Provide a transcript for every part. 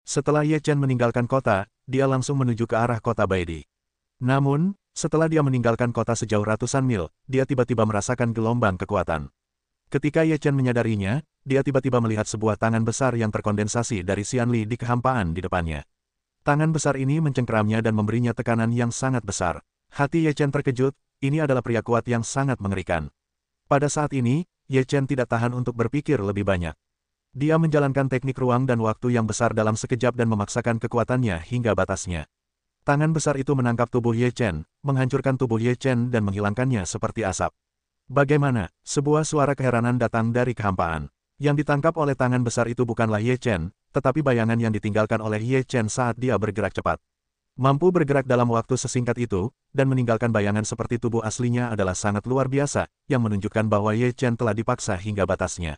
Setelah Ye Chen meninggalkan kota, dia langsung menuju ke arah kota Baidi. Namun, setelah dia meninggalkan kota sejauh ratusan mil, dia tiba-tiba merasakan gelombang kekuatan. Ketika Ye Chen menyadarinya, dia tiba-tiba melihat sebuah tangan besar yang terkondensasi dari Xianli di kehampaan di depannya. Tangan besar ini mencengkeramnya dan memberinya tekanan yang sangat besar. Hati Ye Chen terkejut, ini adalah pria kuat yang sangat mengerikan. Pada saat ini, Ye Chen tidak tahan untuk berpikir lebih banyak. Dia menjalankan teknik ruang dan waktu yang besar dalam sekejap dan memaksakan kekuatannya hingga batasnya. Tangan besar itu menangkap tubuh Ye Chen, menghancurkan tubuh Ye Chen dan menghilangkannya seperti asap. Bagaimana? Sebuah suara keheranan datang dari kehampaan. Yang ditangkap oleh tangan besar itu bukanlah Ye Chen, tetapi bayangan yang ditinggalkan oleh Ye Chen saat dia bergerak cepat. Mampu bergerak dalam waktu sesingkat itu, dan meninggalkan bayangan seperti tubuh aslinya adalah sangat luar biasa, yang menunjukkan bahwa Ye Chen telah dipaksa hingga batasnya.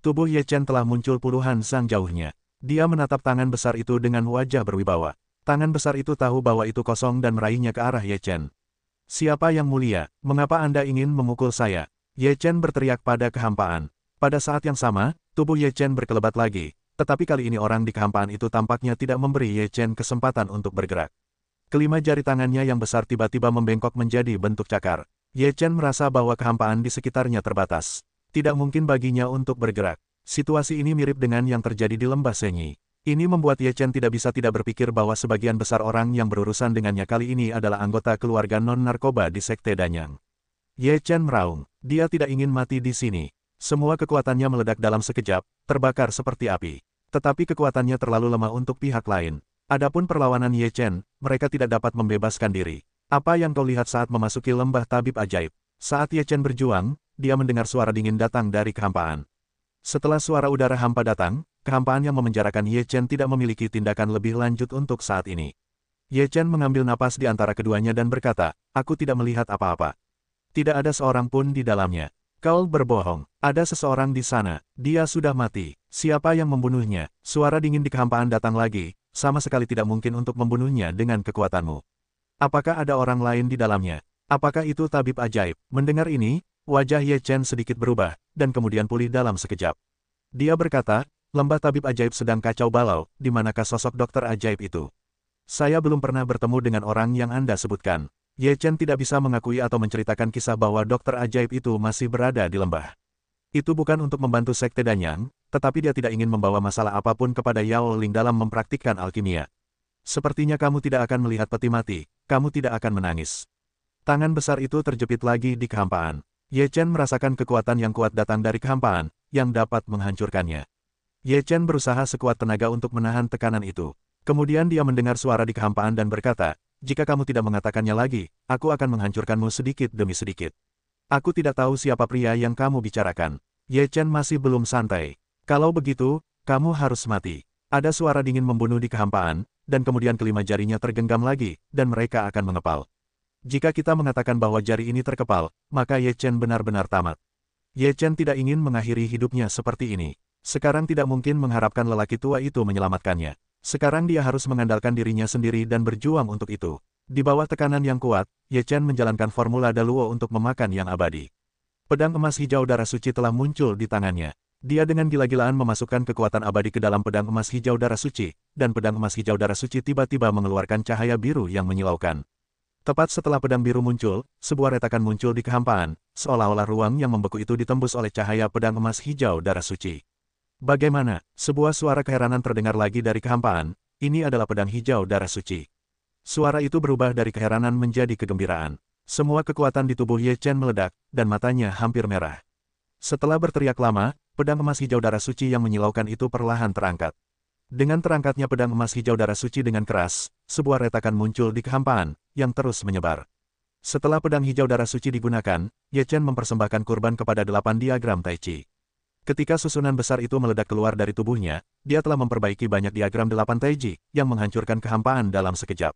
Tubuh Ye Chen telah muncul puluhan sang jauhnya. Dia menatap tangan besar itu dengan wajah berwibawa. Tangan besar itu tahu bahwa itu kosong dan meraihnya ke arah Ye Chen. "Siapa yang mulia? Mengapa Anda ingin memukul saya?" Ye Chen berteriak pada kehampaan. Pada saat yang sama, tubuh Ye Chen berkelebat lagi, tetapi kali ini orang di kehampaan itu tampaknya tidak memberi Ye Chen kesempatan untuk bergerak. Kelima jari tangannya yang besar tiba-tiba membengkok menjadi bentuk cakar. Ye Chen merasa bahwa kehampaan di sekitarnya terbatas. Tidak mungkin baginya untuk bergerak. Situasi ini mirip dengan yang terjadi di lembah Senyi. Ini membuat Ye Chen tidak bisa tidak berpikir bahwa sebagian besar orang yang berurusan dengannya kali ini adalah anggota keluarga non-narkoba di Sekte Danyang. Ye Chen meraung. Dia tidak ingin mati di sini. Semua kekuatannya meledak dalam sekejap, terbakar seperti api. Tetapi kekuatannya terlalu lemah untuk pihak lain. Adapun perlawanan Ye Chen, mereka tidak dapat membebaskan diri. Apa yang kau lihat saat memasuki lembah tabib ajaib? Saat Ye Chen berjuang, dia mendengar suara dingin datang dari kehampaan. Setelah suara udara hampa datang, kehampaan yang memenjarakan Ye Chen tidak memiliki tindakan lebih lanjut untuk saat ini. Ye Chen mengambil napas di antara keduanya dan berkata, "Aku tidak melihat apa-apa. Tidak ada seorang pun di dalamnya." "Kau berbohong. Ada seseorang di sana. Dia sudah mati. Siapa yang membunuhnya?" Suara dingin di kehampaan datang lagi, "Sama sekali tidak mungkin untuk membunuhnya dengan kekuatanmu. Apakah ada orang lain di dalamnya? Apakah itu tabib ajaib?" Mendengar ini, wajah Ye Chen sedikit berubah, dan kemudian pulih dalam sekejap. Dia berkata, "Lembah tabib ajaib sedang kacau balau, di manakah sosok dokter ajaib itu? Saya belum pernah bertemu dengan orang yang Anda sebutkan." Ye Chen tidak bisa mengakui atau menceritakan kisah bahwa dokter ajaib itu masih berada di lembah. Itu bukan untuk membantu Sekte Danyang, tetapi dia tidak ingin membawa masalah apapun kepada Yao Ling dalam mempraktikkan alkimia. "Sepertinya kamu tidak akan melihat peti mati, kamu tidak akan menangis." Tangan besar itu terjepit lagi di kehampaan. Ye Chen merasakan kekuatan yang kuat datang dari kehampaan, yang dapat menghancurkannya. Ye Chen berusaha sekuat tenaga untuk menahan tekanan itu. Kemudian dia mendengar suara di kehampaan dan berkata, "Jika kamu tidak mengatakannya lagi, aku akan menghancurkanmu sedikit demi sedikit." "Aku tidak tahu siapa pria yang kamu bicarakan." Ye Chen masih belum santai. "Kalau begitu, kamu harus mati." Ada suara dingin membunuh di kehampaan, dan kemudian kelima jarinya tergenggam lagi, dan mereka akan mengepal. Jika kita mengatakan bahwa jari ini terkepal, maka Ye Chen benar-benar tamat. Ye Chen tidak ingin mengakhiri hidupnya seperti ini. Sekarang tidak mungkin mengharapkan lelaki tua itu menyelamatkannya. Sekarang dia harus mengandalkan dirinya sendiri dan berjuang untuk itu. Di bawah tekanan yang kuat, Ye Chen menjalankan formula Daluo untuk memakan yang abadi. Pedang emas hijau darah suci telah muncul di tangannya. Dia dengan gila-gilaan memasukkan kekuatan abadi ke dalam pedang emas hijau darah suci, dan pedang emas hijau darah suci tiba-tiba mengeluarkan cahaya biru yang menyilaukan. Tepat setelah pedang biru muncul, sebuah retakan muncul di kehampaan, seolah-olah ruang yang membeku itu ditembus oleh cahaya pedang emas hijau darah suci. "Bagaimana?" Sebuah suara keheranan terdengar lagi dari kehampaan, "Ini adalah pedang hijau darah suci." Suara itu berubah dari keheranan menjadi kegembiraan. Semua kekuatan di tubuh Ye Chen meledak, dan matanya hampir merah. Setelah berteriak lama, pedang emas hijau darah suci yang menyilaukan itu perlahan terangkat. Dengan terangkatnya pedang emas hijau darah suci dengan keras, sebuah retakan muncul di kehampaan, yang terus menyebar. Setelah pedang hijau darah suci digunakan, Ye Chen mempersembahkan kurban kepada 8 diagram Tai Chi. Ketika susunan besar itu meledak keluar dari tubuhnya, dia telah memperbaiki banyak diagram 8 Tai Chi, yang menghancurkan kehampaan dalam sekejap.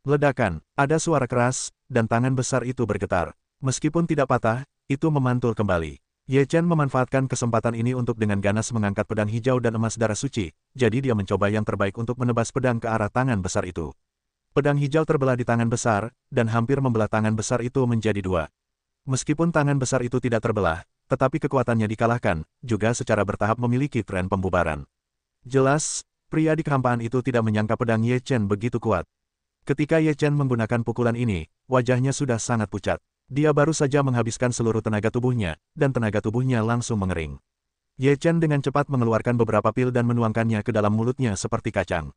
Ledakan, ada suara keras, dan tangan besar itu bergetar. Meskipun tidak patah, itu memantul kembali. Ye Chen memanfaatkan kesempatan ini untuk dengan ganas mengangkat pedang hijau dan emas darah suci, jadi dia mencoba yang terbaik untuk menebas pedang ke arah tangan besar itu. Pedang hijau terbelah di tangan besar, dan hampir membelah tangan besar itu menjadi dua. Meskipun tangan besar itu tidak terbelah, tetapi kekuatannya dikalahkan, juga secara bertahap memiliki tren pembubaran. Jelas, Pria di kehampaan itu tidak menyangka pedang Ye Chen begitu kuat. Ketika Ye Chen menggunakan pukulan ini, wajahnya sudah sangat pucat. Dia baru saja menghabiskan seluruh tenaga tubuhnya, dan tenaga tubuhnya langsung mengering. Ye Chen dengan cepat mengeluarkan beberapa pil dan menuangkannya ke dalam mulutnya seperti kacang.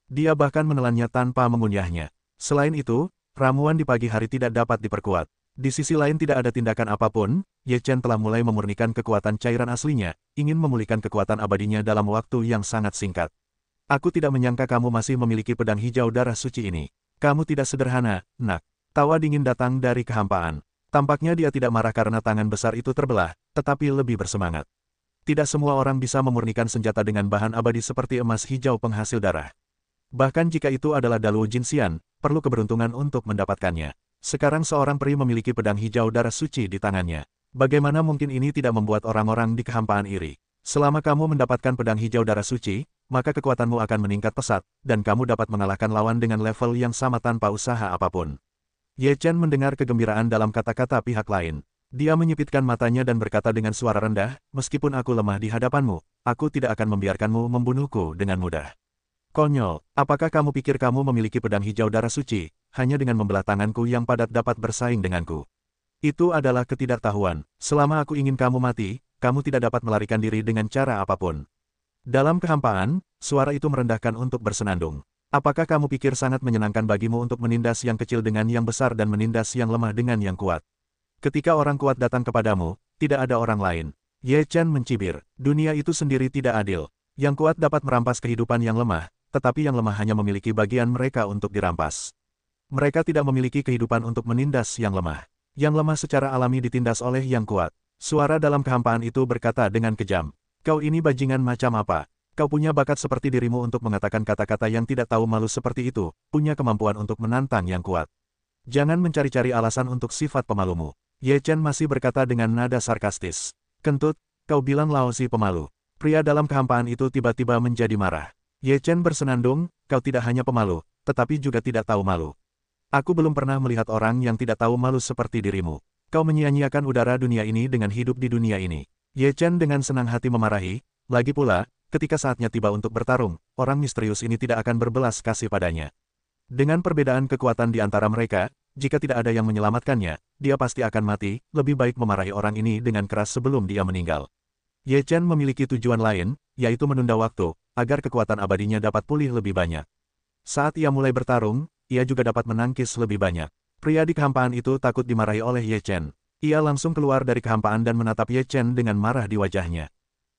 Dia bahkan menelannya tanpa mengunyahnya. Selain itu, ramuan di pagi hari tidak dapat diperkuat. Di sisi lain tidak ada tindakan apapun, Ye Chen telah mulai memurnikan kekuatan cairan aslinya, ingin memulihkan kekuatan abadinya dalam waktu yang sangat singkat. Aku tidak menyangka kamu masih memiliki pedang hijau darah suci ini. Kamu tidak sederhana, nak. Tawa dingin datang dari kehampaan. Tampaknya dia tidak marah karena tangan besar itu terbelah, tetapi lebih bersemangat. Tidak semua orang bisa memurnikan senjata dengan bahan abadi seperti emas hijau penghasil darah. Bahkan jika itu adalah Daluo Jinxian, perlu keberuntungan untuk mendapatkannya. Sekarang seorang peri memiliki pedang hijau darah suci di tangannya. Bagaimana mungkin ini tidak membuat orang-orang di kehampaan iri? Selama kamu mendapatkan pedang hijau darah suci, maka kekuatanmu akan meningkat pesat, dan kamu dapat mengalahkan lawan dengan level yang sama tanpa usaha apapun. Ye Chen mendengar kegembiraan dalam kata-kata pihak lain. Dia menyipitkan matanya dan berkata dengan suara rendah, meskipun aku lemah di hadapanmu, aku tidak akan membiarkanmu membunuhku dengan mudah. Konyol, apakah kamu pikir kamu memiliki pedang hijau darah suci, hanya dengan membelah tanganku yang padat dapat bersaing denganku? Itu adalah ketidaktahuan. Selama aku ingin kamu mati, kamu tidak dapat melarikan diri dengan cara apapun. Dalam kehampaan, suara itu merendahkan untuk bersenandung. Apakah kamu pikir sangat menyenangkan bagimu untuk menindas yang kecil dengan yang besar dan menindas yang lemah dengan yang kuat? Ketika orang kuat datang kepadamu, tidak ada orang lain. Ye Chen mencibir, dunia itu sendiri tidak adil. Yang kuat dapat merampas kehidupan yang lemah, tetapi yang lemah hanya memiliki bagian mereka untuk dirampas. Mereka tidak memiliki kehidupan untuk menindas yang lemah. Yang lemah secara alami ditindas oleh yang kuat. Suara dalam kehampaan itu berkata dengan kejam, kau ini bajingan macam apa? Kau punya bakat seperti dirimu untuk mengatakan kata-kata yang tidak tahu malu seperti itu, punya kemampuan untuk menantang yang kuat. Jangan mencari-cari alasan untuk sifat pemalumu. Ye Chen masih berkata dengan nada sarkastis. Kentut, kau bilang Laozi pemalu. Pria dalam kehampaan itu tiba-tiba menjadi marah. Ye Chen bersenandung, kau tidak hanya pemalu, tetapi juga tidak tahu malu. Aku belum pernah melihat orang yang tidak tahu malu seperti dirimu. Kau menyia-nyiakan udara dunia ini dengan hidup di dunia ini. Ye Chen dengan senang hati memarahi, lagi pula, ketika saatnya tiba untuk bertarung, orang misterius ini tidak akan berbelas kasih padanya. Dengan perbedaan kekuatan di antara mereka, jika tidak ada yang menyelamatkannya, dia pasti akan mati, lebih baik memarahi orang ini dengan keras sebelum dia meninggal. Ye Chen memiliki tujuan lain, yaitu menunda waktu, agar kekuatan abadinya dapat pulih lebih banyak. Saat ia mulai bertarung, ia juga dapat menangkis lebih banyak. Pria di kehampaan itu takut dimarahi oleh Ye Chen. Ia langsung keluar dari kehampaan dan menatap Ye Chen dengan marah di wajahnya.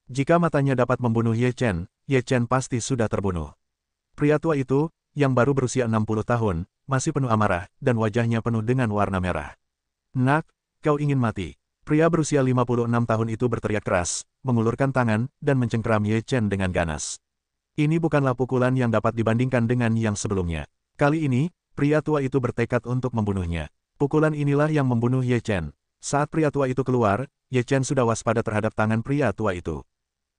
Jika matanya dapat membunuh Ye Chen pasti sudah terbunuh. Pria tua itu, yang baru berusia 60 tahun, masih penuh amarah, dan wajahnya penuh dengan warna merah. Nak, kau ingin mati. Pria berusia 56 tahun itu berteriak keras, mengulurkan tangan, dan mencengkeram Ye Chen dengan ganas. Ini bukanlah pukulan yang dapat dibandingkan dengan yang sebelumnya. Kali ini, pria tua itu bertekad untuk membunuhnya. Pukulan inilah yang membunuh Ye Chen. Saat pria tua itu keluar, Ye Chen sudah waspada terhadap tangan pria tua itu.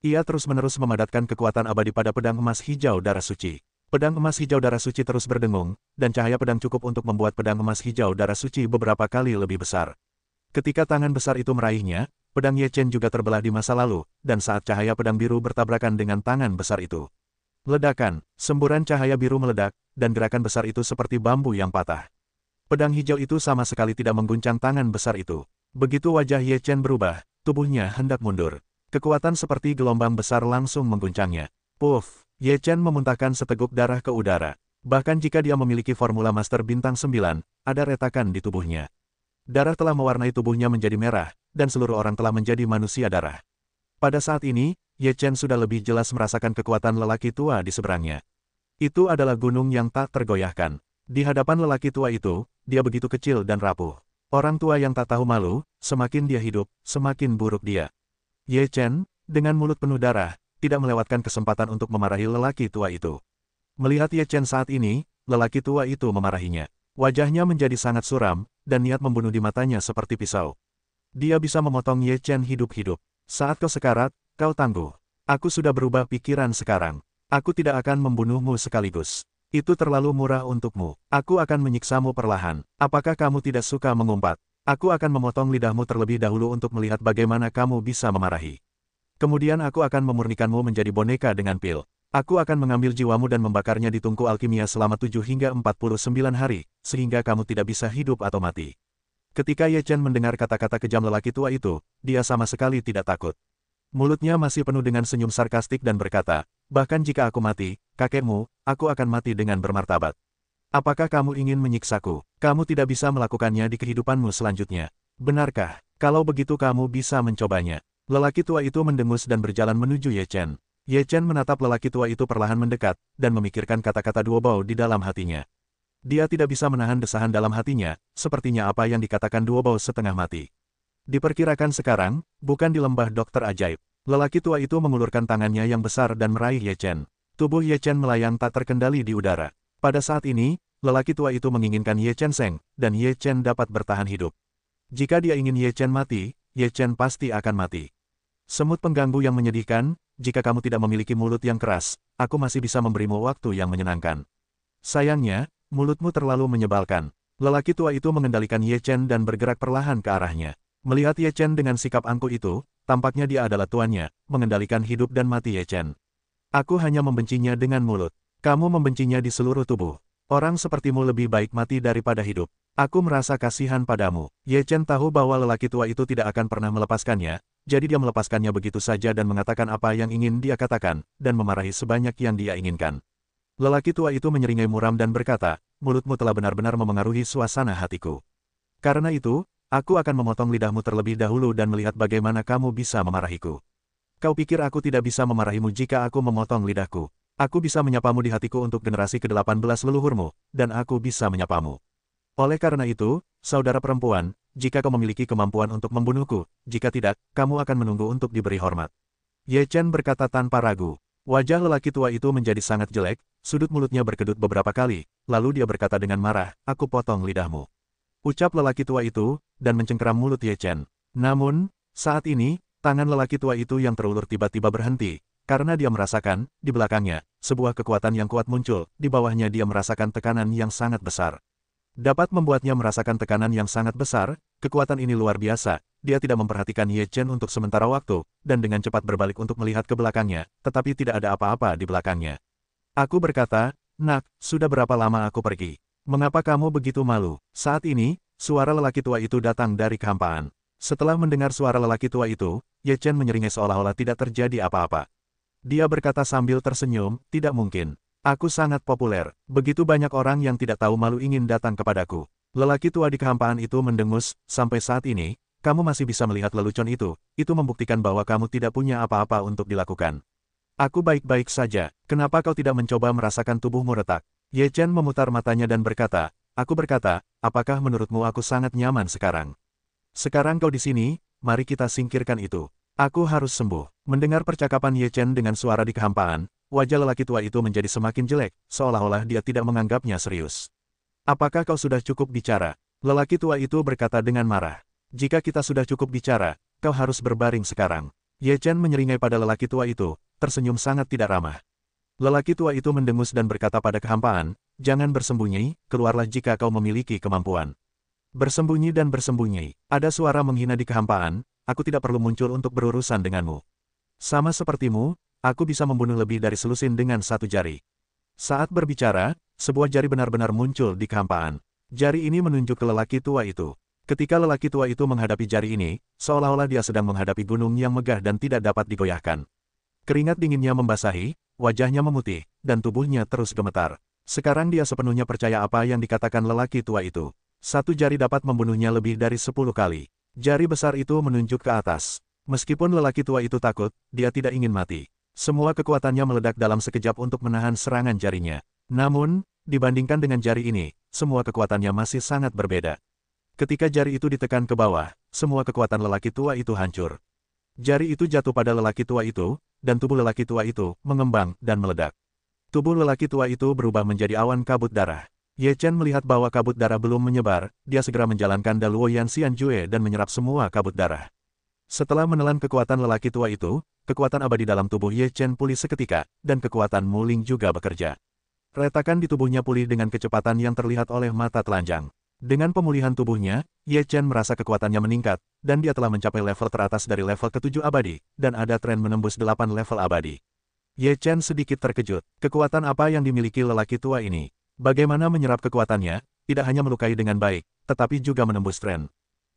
Ia terus-menerus memadatkan kekuatan abadi pada pedang emas hijau darah suci. Pedang emas hijau darah suci terus berdengung, dan cahaya pedang cukup untuk membuat pedang emas hijau darah suci beberapa kali lebih besar. Ketika tangan besar itu meraihnya, pedang Ye Chen juga terbelah di masa lalu, dan saat cahaya pedang biru bertabrakan dengan tangan besar itu. Ledakan, semburan cahaya biru meledak, dan gerakan besar itu seperti bambu yang patah. Pedang hijau itu sama sekali tidak mengguncang tangan besar itu. Begitu wajah Ye Chen berubah, tubuhnya hendak mundur. Kekuatan seperti gelombang besar langsung mengguncangnya. Puff, Ye Chen memuntahkan seteguk darah ke udara. Bahkan jika dia memiliki formula Master Bintang 9, ada retakan di tubuhnya. Darah telah mewarnai tubuhnya menjadi merah, dan seluruh orang telah menjadi manusia darah. Pada saat ini, Ye Chen sudah lebih jelas merasakan kekuatan lelaki tua di seberangnya. Itu adalah gunung yang tak tergoyahkan. Di hadapan lelaki tua itu, dia begitu kecil dan rapuh. Orang tua yang tak tahu malu, semakin dia hidup, semakin buruk dia. Ye Chen, dengan mulut penuh darah, tidak melewatkan kesempatan untuk memarahi lelaki tua itu. Melihat Ye Chen saat ini, lelaki tua itu memarahinya. Wajahnya menjadi sangat suram, dan niat membunuh di matanya seperti pisau. Dia bisa memotong Ye Chen hidup-hidup. Saat kau sekarat, kau tangguh. Aku sudah berubah pikiran sekarang. Aku tidak akan membunuhmu sekaligus. Itu terlalu murah untukmu. Aku akan menyiksamu perlahan. Apakah kamu tidak suka mengumpat? Aku akan memotong lidahmu terlebih dahulu untuk melihat bagaimana kamu bisa memarahi. Kemudian aku akan memurnikanmu menjadi boneka dengan pil. Aku akan mengambil jiwamu dan membakarnya di tungku alkimia selama 7 hingga 49 hari, sehingga kamu tidak bisa hidup atau mati. Ketika Ye Chen mendengar kata-kata kejam lelaki tua itu, dia sama sekali tidak takut. Mulutnya masih penuh dengan senyum sarkastik dan berkata, bahkan jika aku mati, kakekmu, aku akan mati dengan bermartabat. Apakah kamu ingin menyiksaku? Kamu tidak bisa melakukannya di kehidupanmu selanjutnya. Benarkah? Kalau begitu kamu bisa mencobanya. Lelaki tua itu mendengus dan berjalan menuju Ye Chen. Ye Chen menatap lelaki tua itu perlahan mendekat, dan memikirkan kata-kata Duobao di dalam hatinya. Dia tidak bisa menahan desahan dalam hatinya, sepertinya apa yang dikatakan Duobao setengah mati. Diperkirakan sekarang, bukan di lembah dokter ajaib. Lelaki tua itu mengulurkan tangannya yang besar dan meraih Ye Chen. Tubuh Ye Chen melayang tak terkendali di udara. Pada saat ini, lelaki tua itu menginginkan Ye Chen seng, dan Ye Chen dapat bertahan hidup. Jika dia ingin Ye Chen mati, Ye Chen pasti akan mati. Semut pengganggu yang menyedihkan, jika kamu tidak memiliki mulut yang keras, aku masih bisa memberimu waktu yang menyenangkan. Sayangnya, mulutmu terlalu menyebalkan. Lelaki tua itu mengendalikan Ye Chen dan bergerak perlahan ke arahnya. Melihat Ye Chen dengan sikap angkuh itu, tampaknya dia adalah tuannya, mengendalikan hidup dan mati Ye Chen. Aku hanya membencinya dengan mulut. Kamu membencinya di seluruh tubuh. Orang sepertimu lebih baik mati daripada hidup. Aku merasa kasihan padamu. Ye Chen tahu bahwa lelaki tua itu tidak akan pernah melepaskannya, jadi dia melepaskannya begitu saja dan mengatakan apa yang ingin dia katakan, dan memarahi sebanyak yang dia inginkan. Lelaki tua itu menyeringai muram dan berkata, mulutmu telah benar-benar memengaruhi suasana hatiku. Karena itu, aku akan memotong lidahmu terlebih dahulu dan melihat bagaimana kamu bisa memarahiku. Kau pikir aku tidak bisa memarahimu jika aku memotong lidahku? Aku bisa menyapamu di hatiku untuk generasi ke-18 leluhurmu, dan aku bisa menyapamu. Oleh karena itu, saudara perempuan, jika kau memiliki kemampuan untuk membunuhku, jika tidak, kamu akan menunggu untuk diberi hormat. Ye Chen berkata tanpa ragu. Wajah lelaki tua itu menjadi sangat jelek, sudut mulutnya berkedut beberapa kali, lalu dia berkata dengan marah, aku potong lidahmu. Ucap lelaki tua itu, dan mencengkeram mulut Ye Chen. Namun, saat ini, tangan lelaki tua itu yang terulur tiba-tiba berhenti. Karena dia merasakan, di belakangnya, sebuah kekuatan yang kuat muncul, di bawahnya dia merasakan tekanan yang sangat besar. Dapat membuatnya merasakan tekanan yang sangat besar, kekuatan ini luar biasa, dia tidak memperhatikan Ye Chen untuk sementara waktu, dan dengan cepat berbalik untuk melihat ke belakangnya, tetapi tidak ada apa-apa di belakangnya. Aku berkata, nak, sudah berapa lama aku pergi? Mengapa kamu begitu malu? Saat ini, suara lelaki tua itu datang dari kehampaan. Setelah mendengar suara lelaki tua itu, Ye Chen menyeringai seolah-olah tidak terjadi apa-apa. Dia berkata sambil tersenyum, tidak mungkin. Aku sangat populer. Begitu banyak orang yang tidak tahu malu ingin datang kepadaku. Lelaki tua di kehampaan itu mendengus, sampai saat ini, kamu masih bisa melihat lelucon itu membuktikan bahwa kamu tidak punya apa-apa untuk dilakukan. Aku baik-baik saja, kenapa kau tidak mencoba merasakan tubuhmu retak? Ye Chen memutar matanya dan berkata, aku berkata, apakah menurutmu aku sangat nyaman sekarang? Sekarang kau di sini, mari kita singkirkan itu. Aku harus sembuh. Mendengar percakapan Ye Chen dengan suara di kehampaan, wajah lelaki tua itu menjadi semakin jelek, seolah-olah dia tidak menganggapnya serius. Apakah kau sudah cukup bicara? Lelaki tua itu berkata dengan marah. Jika kita sudah cukup bicara, kau harus berbaring sekarang. Ye Chen menyeringai pada lelaki tua itu, tersenyum sangat tidak ramah. Lelaki tua itu mendengus dan berkata pada kehampaan, jangan bersembunyi, keluarlah jika kau memiliki kemampuan. Bersembunyi dan bersembunyi. Ada suara menghina di kehampaan, aku tidak perlu muncul untuk berurusan denganmu. Sama sepertimu, aku bisa membunuh lebih dari selusin dengan satu jari. Saat berbicara, sebuah jari benar-benar muncul di kehampaan. Jari ini menunjuk ke lelaki tua itu. Ketika lelaki tua itu menghadapi jari ini, seolah-olah dia sedang menghadapi gunung yang megah dan tidak dapat digoyahkan. Keringat dinginnya membasahi, wajahnya memutih, dan tubuhnya terus gemetar. Sekarang dia sepenuhnya percaya apa yang dikatakan lelaki tua itu. Satu jari dapat membunuhnya lebih dari 10 kali. Jari besar itu menunjuk ke atas. Meskipun lelaki tua itu takut, dia tidak ingin mati. Semua kekuatannya meledak dalam sekejap untuk menahan serangan jarinya. Namun, dibandingkan dengan jari ini, semua kekuatannya masih sangat berbeda. Ketika jari itu ditekan ke bawah, semua kekuatan lelaki tua itu hancur. Jari itu jatuh pada lelaki tua itu, dan tubuh lelaki tua itu mengembang dan meledak. Tubuh lelaki tua itu berubah menjadi awan kabut darah. Ye Chen melihat bahwa kabut darah belum menyebar, dia segera menjalankan Daluoyan Xianjue dan menyerap semua kabut darah. Setelah menelan kekuatan lelaki tua itu, kekuatan abadi dalam tubuh Ye Chen pulih seketika, dan kekuatan Muling juga bekerja. Retakan di tubuhnya pulih dengan kecepatan yang terlihat oleh mata telanjang. Dengan pemulihan tubuhnya, Ye Chen merasa kekuatannya meningkat, dan dia telah mencapai level teratas dari level ke-7 abadi, dan ada tren menembus 8 level abadi. Ye Chen sedikit terkejut. Kekuatan apa yang dimiliki lelaki tua ini? Bagaimana menyerap kekuatannya, tidak hanya melukai dengan baik, tetapi juga menembus tren.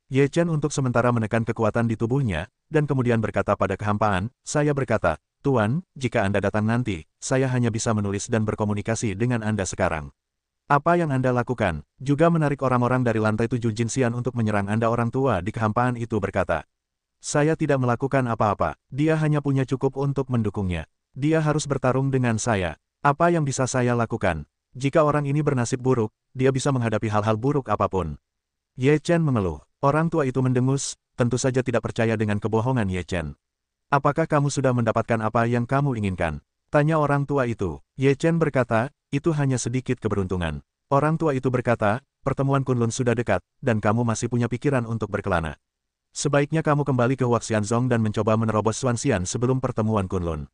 Ye Chen untuk sementara menekan kekuatan di tubuhnya, dan kemudian berkata pada kehampaan, saya berkata, Tuan, jika Anda datang nanti, saya hanya bisa menulis dan berkomunikasi dengan Anda sekarang. Apa yang Anda lakukan? Juga menarik orang-orang dari lantai 7 Jinxian untuk menyerang Anda. Orang tua di kehampaan itu berkata. Saya tidak melakukan apa-apa, dia hanya punya cukup untuk mendukungnya. Dia harus bertarung dengan saya. Apa yang bisa saya lakukan? Jika orang ini bernasib buruk, dia bisa menghadapi hal-hal buruk apapun. Ye Chen mengeluh. Orang tua itu mendengus, tentu saja tidak percaya dengan kebohongan Ye Chen. Apakah kamu sudah mendapatkan apa yang kamu inginkan? Tanya orang tua itu. Ye Chen berkata, itu hanya sedikit keberuntungan. Orang tua itu berkata, pertemuan Kunlun sudah dekat, dan kamu masih punya pikiran untuk berkelana. Sebaiknya kamu kembali ke Huaxianzong dan mencoba menerobos Xuanxian sebelum pertemuan Kunlun.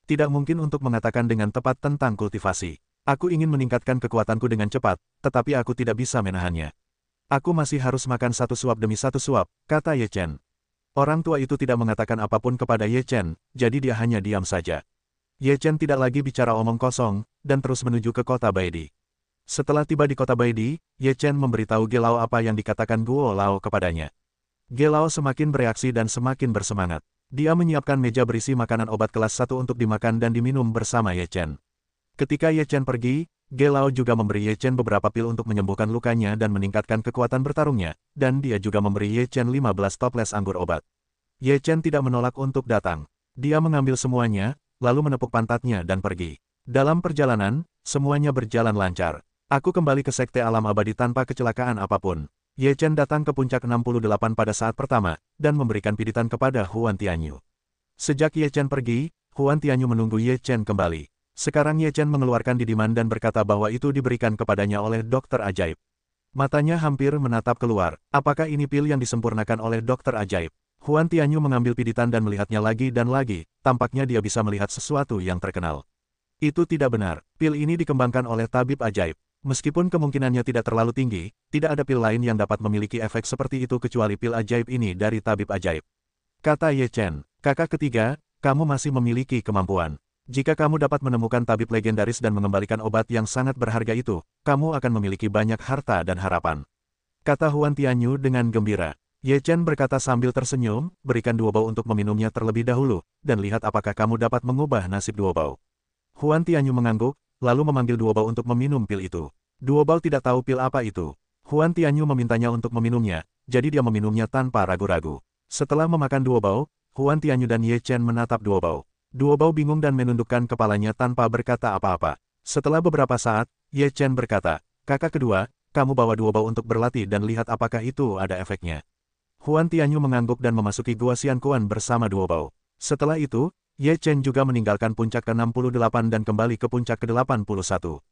Tidak mungkin untuk mengatakan dengan tepat tentang kultivasi. Aku ingin meningkatkan kekuatanku dengan cepat, tetapi aku tidak bisa menahannya. Aku masih harus makan satu suap demi satu suap, kata Ye Chen. Orang tua itu tidak mengatakan apapun kepada Ye Chen, jadi dia hanya diam saja. Ye Chen tidak lagi bicara omong kosong, dan terus menuju ke kota Baidi. Setelah tiba di kota Baidi, Ye Chen memberitahu Gelao apa yang dikatakan Guo Lao kepadanya. Gelao semakin bereaksi dan semakin bersemangat. Dia menyiapkan meja berisi makanan obat kelas 1 untuk dimakan dan diminum bersama Ye Chen. Ketika Ye Chen pergi, Gelao juga memberi Ye Chen beberapa pil untuk menyembuhkan lukanya dan meningkatkan kekuatan bertarungnya, dan dia juga memberi Ye Chen 15 toples anggur obat. Ye Chen tidak menolak untuk datang. Dia mengambil semuanya, lalu menepuk pantatnya dan pergi. Dalam perjalanan, semuanya berjalan lancar. Aku kembali ke Sekte Alam Abadi tanpa kecelakaan apapun. Ye Chen datang ke puncak 68 pada saat pertama, dan memberikan piditan kepada Huan Tianyu. Sejak Ye Chen pergi, Huan Tianyu menunggu Ye Chen kembali. Sekarang Ye Chen mengeluarkan didiman dan berkata bahwa itu diberikan kepadanya oleh dokter ajaib. Matanya hampir menatap keluar. Apakah ini pil yang disempurnakan oleh dokter ajaib? Huan Tianyu mengambil piditan dan melihatnya lagi dan lagi, tampaknya dia bisa melihat sesuatu yang terkenal. Itu tidak benar, pil ini dikembangkan oleh tabib ajaib. Meskipun kemungkinannya tidak terlalu tinggi, tidak ada pil lain yang dapat memiliki efek seperti itu kecuali pil ajaib ini dari tabib ajaib. Kata Ye Chen, kakak ketiga, kamu masih memiliki kemampuan. Jika kamu dapat menemukan tabib legendaris dan mengembalikan obat yang sangat berharga itu, kamu akan memiliki banyak harta dan harapan. Kata Huan Tianyu dengan gembira. Ye Chen berkata sambil tersenyum, berikan Duobao untuk meminumnya terlebih dahulu, dan lihat apakah kamu dapat mengubah nasib Duobao. Huan Tianyu mengangguk, lalu memanggil Duobao untuk meminum pil itu. Duobao tidak tahu pil apa itu. Huan Tianyu memintanya untuk meminumnya, jadi dia meminumnya tanpa ragu-ragu. Setelah memakan Duobao, Huan Tianyu dan Ye Chen menatap Duobao. Duobao bingung dan menundukkan kepalanya tanpa berkata apa-apa. Setelah beberapa saat, Ye Chen berkata, kakak kedua, kamu bawa Duobao untuk berlatih dan lihat apakah itu ada efeknya. Huan Tianyu mengangguk dan memasuki Gua Xiankuan bersama Duobao. Setelah itu, Ye Chen juga meninggalkan puncak ke-68 dan kembali ke puncak ke-81.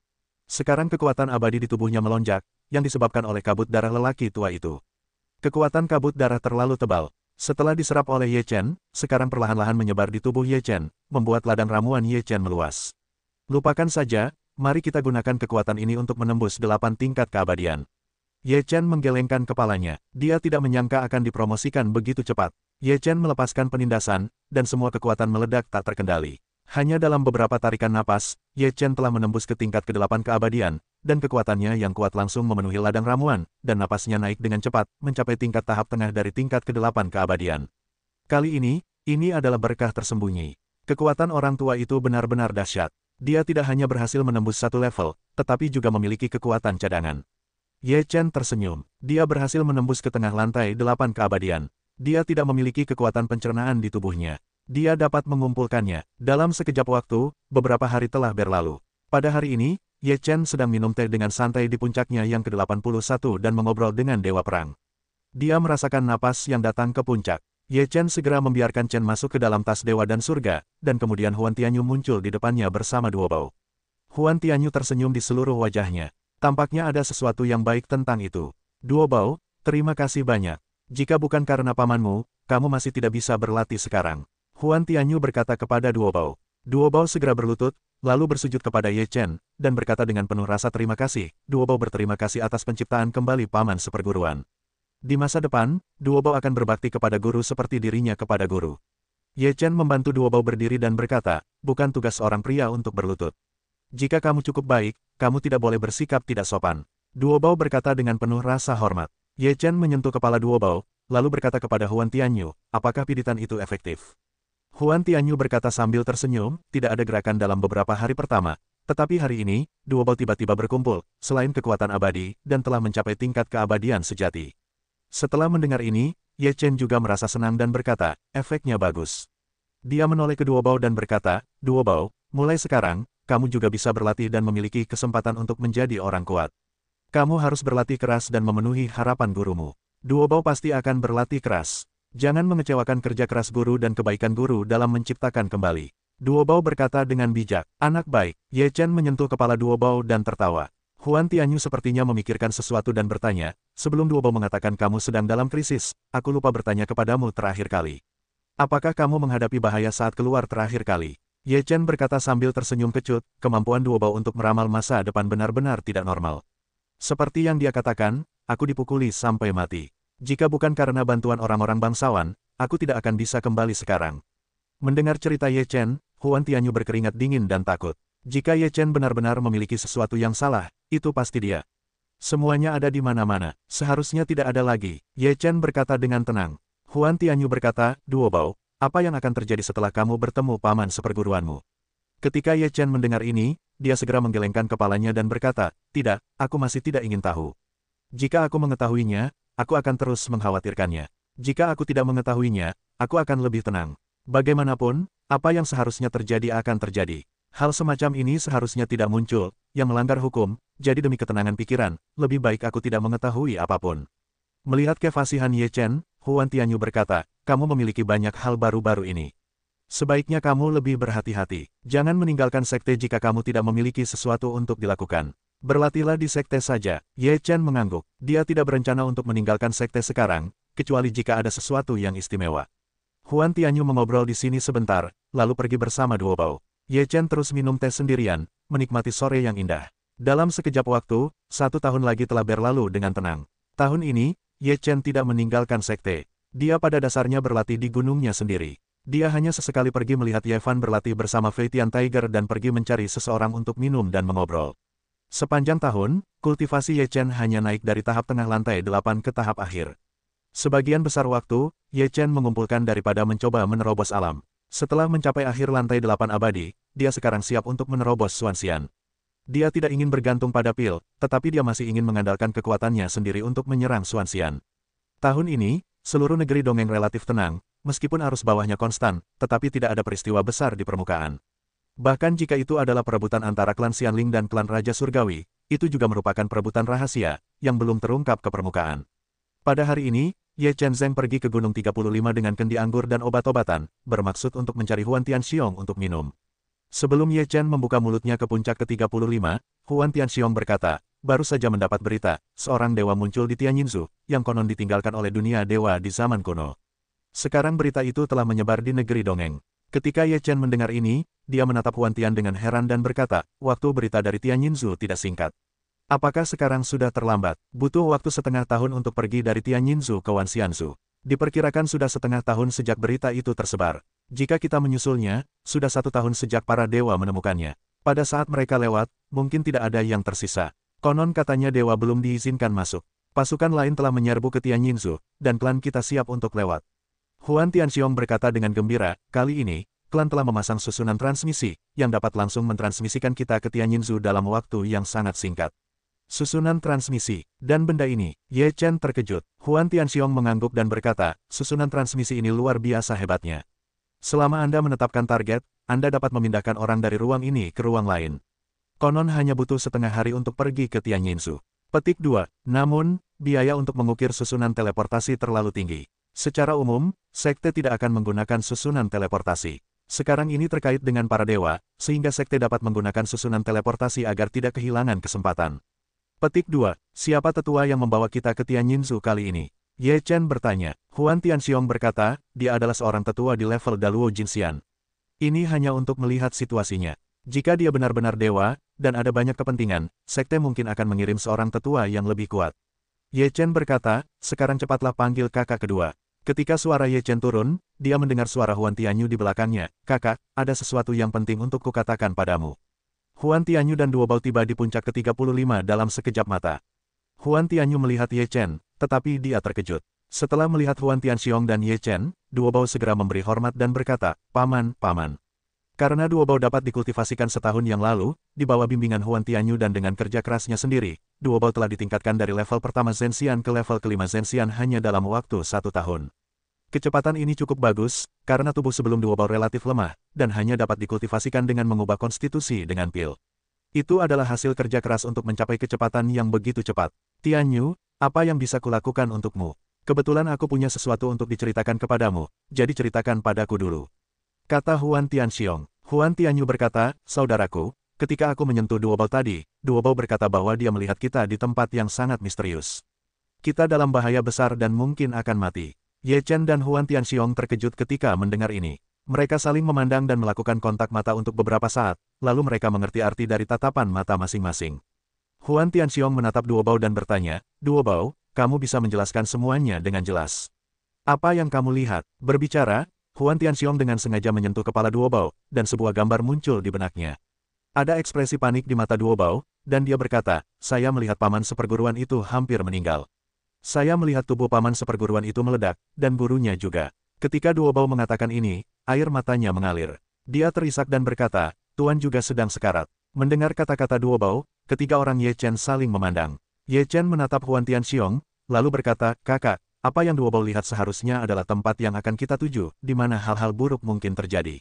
Sekarang kekuatan abadi di tubuhnya melonjak, yang disebabkan oleh kabut darah lelaki tua itu. Kekuatan kabut darah terlalu tebal. Setelah diserap oleh Ye Chen, sekarang perlahan-lahan menyebar di tubuh Ye Chen, membuat ladang ramuan Ye Chen meluas. Lupakan saja, mari kita gunakan kekuatan ini untuk menembus 8 tingkat keabadian. Ye Chen menggelengkan kepalanya, dia tidak menyangka akan dipromosikan begitu cepat. Ye Chen melepaskan penindasan, dan semua kekuatan meledak tak terkendali. Hanya dalam beberapa tarikan napas, Ye Chen telah menembus ke tingkat ke-8 keabadian, dan kekuatannya yang kuat langsung memenuhi ladang ramuan, dan napasnya naik dengan cepat, mencapai tingkat tahap tengah dari tingkat ke-8 keabadian. Kali ini adalah berkah tersembunyi. Kekuatan orang tua itu benar-benar dahsyat. Dia tidak hanya berhasil menembus satu level, tetapi juga memiliki kekuatan cadangan. Ye Chen tersenyum. Dia berhasil menembus ke tengah lantai 8 keabadian. Dia tidak memiliki kekuatan pencernaan di tubuhnya. Dia dapat mengumpulkannya. Dalam sekejap waktu, beberapa hari telah berlalu. Pada hari ini, Ye Chen sedang minum teh dengan santai di puncaknya yang ke-81 dan mengobrol dengan Dewa Perang. Dia merasakan napas yang datang ke puncak. Ye Chen segera membiarkan Chen masuk ke dalam tas Dewa dan Surga, dan kemudian Huan Tianyu muncul di depannya bersama Duobao. Huan Tianyu tersenyum di seluruh wajahnya. Tampaknya ada sesuatu yang baik tentang itu. Duobao, terima kasih banyak. Jika bukan karena pamanmu, kamu masih tidak bisa berlatih sekarang. Huan Tianyu berkata kepada Duobao. Duobao segera berlutut, lalu bersujud kepada Ye Chen, dan berkata dengan penuh rasa terima kasih. Duobao berterima kasih atas penciptaan kembali paman seperguruan. Di masa depan, Duobao akan berbakti kepada guru seperti dirinya kepada guru. Ye Chen membantu Duobao berdiri dan berkata, bukan tugas seorang pria untuk berlutut. Jika kamu cukup baik, kamu tidak boleh bersikap tidak sopan. Duobao berkata dengan penuh rasa hormat. Ye Chen menyentuh kepala Duobao, lalu berkata kepada Huan Tianyu, apakah piditan itu efektif? Huan Tianyu berkata sambil tersenyum, tidak ada gerakan dalam beberapa hari pertama. Tetapi hari ini, Duobao tiba-tiba berkumpul, selain kekuatan abadi, dan telah mencapai tingkat keabadian sejati. Setelah mendengar ini, Ye Chen juga merasa senang dan berkata, efeknya bagus. Dia menoleh ke Duobao dan berkata, Duobao, mulai sekarang, kamu juga bisa berlatih dan memiliki kesempatan untuk menjadi orang kuat. Kamu harus berlatih keras dan memenuhi harapan gurumu. Duobao pasti akan berlatih keras. Jangan mengecewakan kerja keras guru dan kebaikan guru dalam menciptakan kembali. Duobao berkata dengan bijak, anak baik. Ye Chen menyentuh kepala Duobao dan tertawa. Huan Tianyu sepertinya memikirkan sesuatu dan bertanya, sebelum Duobao mengatakan kamu sedang dalam krisis, aku lupa bertanya kepadamu terakhir kali. Apakah kamu menghadapi bahaya saat keluar terakhir kali? Ye Chen berkata sambil tersenyum kecut, kemampuan Duobao untuk meramal masa depan benar-benar tidak normal. Seperti yang dia katakan, aku dipukuli sampai mati. Jika bukan karena bantuan orang-orang bangsawan, aku tidak akan bisa kembali sekarang. Mendengar cerita Ye Chen, Huan Tianyu berkeringat dingin dan takut. Jika Ye Chen benar-benar memiliki sesuatu yang salah, itu pasti dia. Semuanya ada di mana-mana, seharusnya tidak ada lagi. Ye Chen berkata dengan tenang. Huan Tianyu berkata, Duobao, apa yang akan terjadi setelah kamu bertemu paman seperguruanmu? Ketika Ye Chen mendengar ini, dia segera menggelengkan kepalanya dan berkata, tidak, aku masih tidak ingin tahu. Jika aku mengetahuinya, aku akan terus mengkhawatirkannya. Jika aku tidak mengetahuinya, aku akan lebih tenang. Bagaimanapun, apa yang seharusnya terjadi akan terjadi. Hal semacam ini seharusnya tidak muncul, yang melanggar hukum, jadi demi ketenangan pikiran, lebih baik aku tidak mengetahui apapun. Melihat kefasihan Ye Chen, Huan Tianyu berkata, kamu memiliki banyak hal baru-baru ini. Sebaiknya kamu lebih berhati-hati. Jangan meninggalkan sekte jika kamu tidak memiliki sesuatu untuk dilakukan. Berlatihlah di sekte saja. Ye Chen mengangguk. Dia tidak berencana untuk meninggalkan sekte sekarang, kecuali jika ada sesuatu yang istimewa. Huan Tianyu mengobrol di sini sebentar, lalu pergi bersama Duobao. Ye Chen terus minum teh sendirian, menikmati sore yang indah. Dalam sekejap waktu, 1 tahun lagi telah berlalu dengan tenang. Tahun ini, Ye Chen tidak meninggalkan sekte. Dia pada dasarnya berlatih di gunungnya sendiri. Dia hanya sesekali pergi melihat Ye Fan berlatih bersama Fei Tian Tiger dan pergi mencari seseorang untuk minum dan mengobrol. Sepanjang tahun, kultivasi Ye Chen hanya naik dari tahap tengah lantai 8 ke tahap akhir. Sebagian besar waktu, Ye Chen mengumpulkan daripada mencoba menerobos alam. Setelah mencapai akhir lantai 8 abadi, dia sekarang siap untuk menerobos Xuanxian. Dia tidak ingin bergantung pada pil, tetapi dia masih ingin mengandalkan kekuatannya sendiri untuk menyerang Xuanxian. Tahun ini, seluruh negeri dongeng relatif tenang, meskipun arus bawahnya konstan, tetapi tidak ada peristiwa besar di permukaan. Bahkan jika itu adalah perebutan antara klan Xianling dan klan Raja Surgawi, itu juga merupakan perebutan rahasia, yang belum terungkap ke permukaan. Pada hari ini, Ye Chen Zeng pergi ke Gunung 35 dengan kendi anggur dan obat-obatan, bermaksud untuk mencari Huan Tianxiong untuk minum. Sebelum Ye Chen membuka mulutnya ke puncak ke-35, Huan Tianxiong berkata, baru saja mendapat berita, seorang dewa muncul di Tianjinzhu, yang konon ditinggalkan oleh dunia dewa di zaman kuno. Sekarang berita itu telah menyebar di negeri dongeng. Ketika Ye Chen mendengar ini, dia menatap Huan Tian dengan heran dan berkata, waktu berita dari Tianjinzhu tidak singkat. Apakah sekarang sudah terlambat? Butuh waktu setengah tahun untuk pergi dari Tianjinzhu ke Wanxianzhu. Diperkirakan sudah setengah tahun sejak berita itu tersebar. Jika kita menyusulnya, sudah 1 tahun sejak para dewa menemukannya. Pada saat mereka lewat, mungkin tidak ada yang tersisa. Konon katanya dewa belum diizinkan masuk. Pasukan lain telah menyerbu ke Tianjinzhu, dan klan kita siap untuk lewat. Huan Tianxiong berkata dengan gembira, kali ini, klan telah memasang susunan transmisi, yang dapat langsung mentransmisikan kita ke Tianjinzhu dalam waktu yang sangat singkat. Susunan transmisi, dan benda ini, Ye Chen terkejut. Huan Tianxiong mengangguk dan berkata, susunan transmisi ini luar biasa hebatnya. Selama Anda menetapkan target, Anda dapat memindahkan orang dari ruang ini ke ruang lain. Konon hanya butuh setengah hari untuk pergi ke Tianjinzhu. Petik 2. Namun, biaya untuk mengukir susunan teleportasi terlalu tinggi. Secara umum, sekte tidak akan menggunakan susunan teleportasi. Sekarang ini terkait dengan para dewa, sehingga sekte dapat menggunakan susunan teleportasi agar tidak kehilangan kesempatan. Petik 2. Siapa tetua yang membawa kita ke Tianjinzhu kali ini? Ye Chen bertanya. Huan Tianxiong berkata, dia adalah seorang tetua di level Daluo Jinxian. Ini hanya untuk melihat situasinya. Jika dia benar-benar dewa, dan ada banyak kepentingan, sekte mungkin akan mengirim seorang tetua yang lebih kuat. Ye Chen berkata, sekarang cepatlah panggil kakak kedua. Ketika suara Ye Chen turun, dia mendengar suara Huan Tianyu di belakangnya. Kakak, ada sesuatu yang penting untuk kukatakan padamu. Huan Tianyu dan Duo Bao tiba di puncak ke-35 dalam sekejap mata. Huan Tianyu melihat Ye Chen, tetapi dia terkejut. Setelah melihat Huan Tianxiong dan Ye Chen, Duo Bao segera memberi hormat dan berkata, Paman, Paman. Karena Duo Bao dapat dikultivasikan setahun yang lalu, di bawah bimbingan Huan Tianyu dan dengan kerja kerasnya sendiri, Duo Bao telah ditingkatkan dari level pertama Zhenxian ke level kelima Zhenxian hanya dalam waktu 1 tahun. Kecepatan ini cukup bagus, karena tubuh sebelum Duo Bao relatif lemah, dan hanya dapat dikultivasikan dengan mengubah konstitusi dengan pil. Itu adalah hasil kerja keras untuk mencapai kecepatan yang begitu cepat. Tianyu, apa yang bisa kulakukan untukmu? Kebetulan aku punya sesuatu untuk diceritakan kepadamu, jadi ceritakan padaku dulu. Kata Huan Tianxiong. Huan Tianyu berkata, saudaraku, ketika aku menyentuh Duo Bao tadi, Duo Bao berkata bahwa dia melihat kita di tempat yang sangat misterius. Kita dalam bahaya besar dan mungkin akan mati. Ye Chen dan Huan Tianxiong terkejut ketika mendengar ini. Mereka saling memandang dan melakukan kontak mata untuk beberapa saat, lalu mereka mengerti arti dari tatapan mata masing-masing. Huan Tianxiong menatap Duo Bao dan bertanya, Duo Bao, kamu bisa menjelaskan semuanya dengan jelas. Apa yang kamu lihat? Berbicara, Huan Tianxiong dengan sengaja menyentuh kepala Duo Bao, dan sebuah gambar muncul di benaknya. Ada ekspresi panik di mata Duo Bao, dan dia berkata, saya melihat paman seperguruan itu hampir meninggal. Saya melihat tubuh paman seperguruan itu meledak, dan gurunya juga. Ketika Duo Bao mengatakan ini, air matanya mengalir. Dia terisak dan berkata, Tuan juga sedang sekarat. Mendengar kata-kata Duo Bao, ketiga orang Ye Chen saling memandang. Ye Chen menatap Huan Tianxiong, lalu berkata, kakak, apa yang Duo Bao lihat seharusnya adalah tempat yang akan kita tuju, di mana hal-hal buruk mungkin terjadi.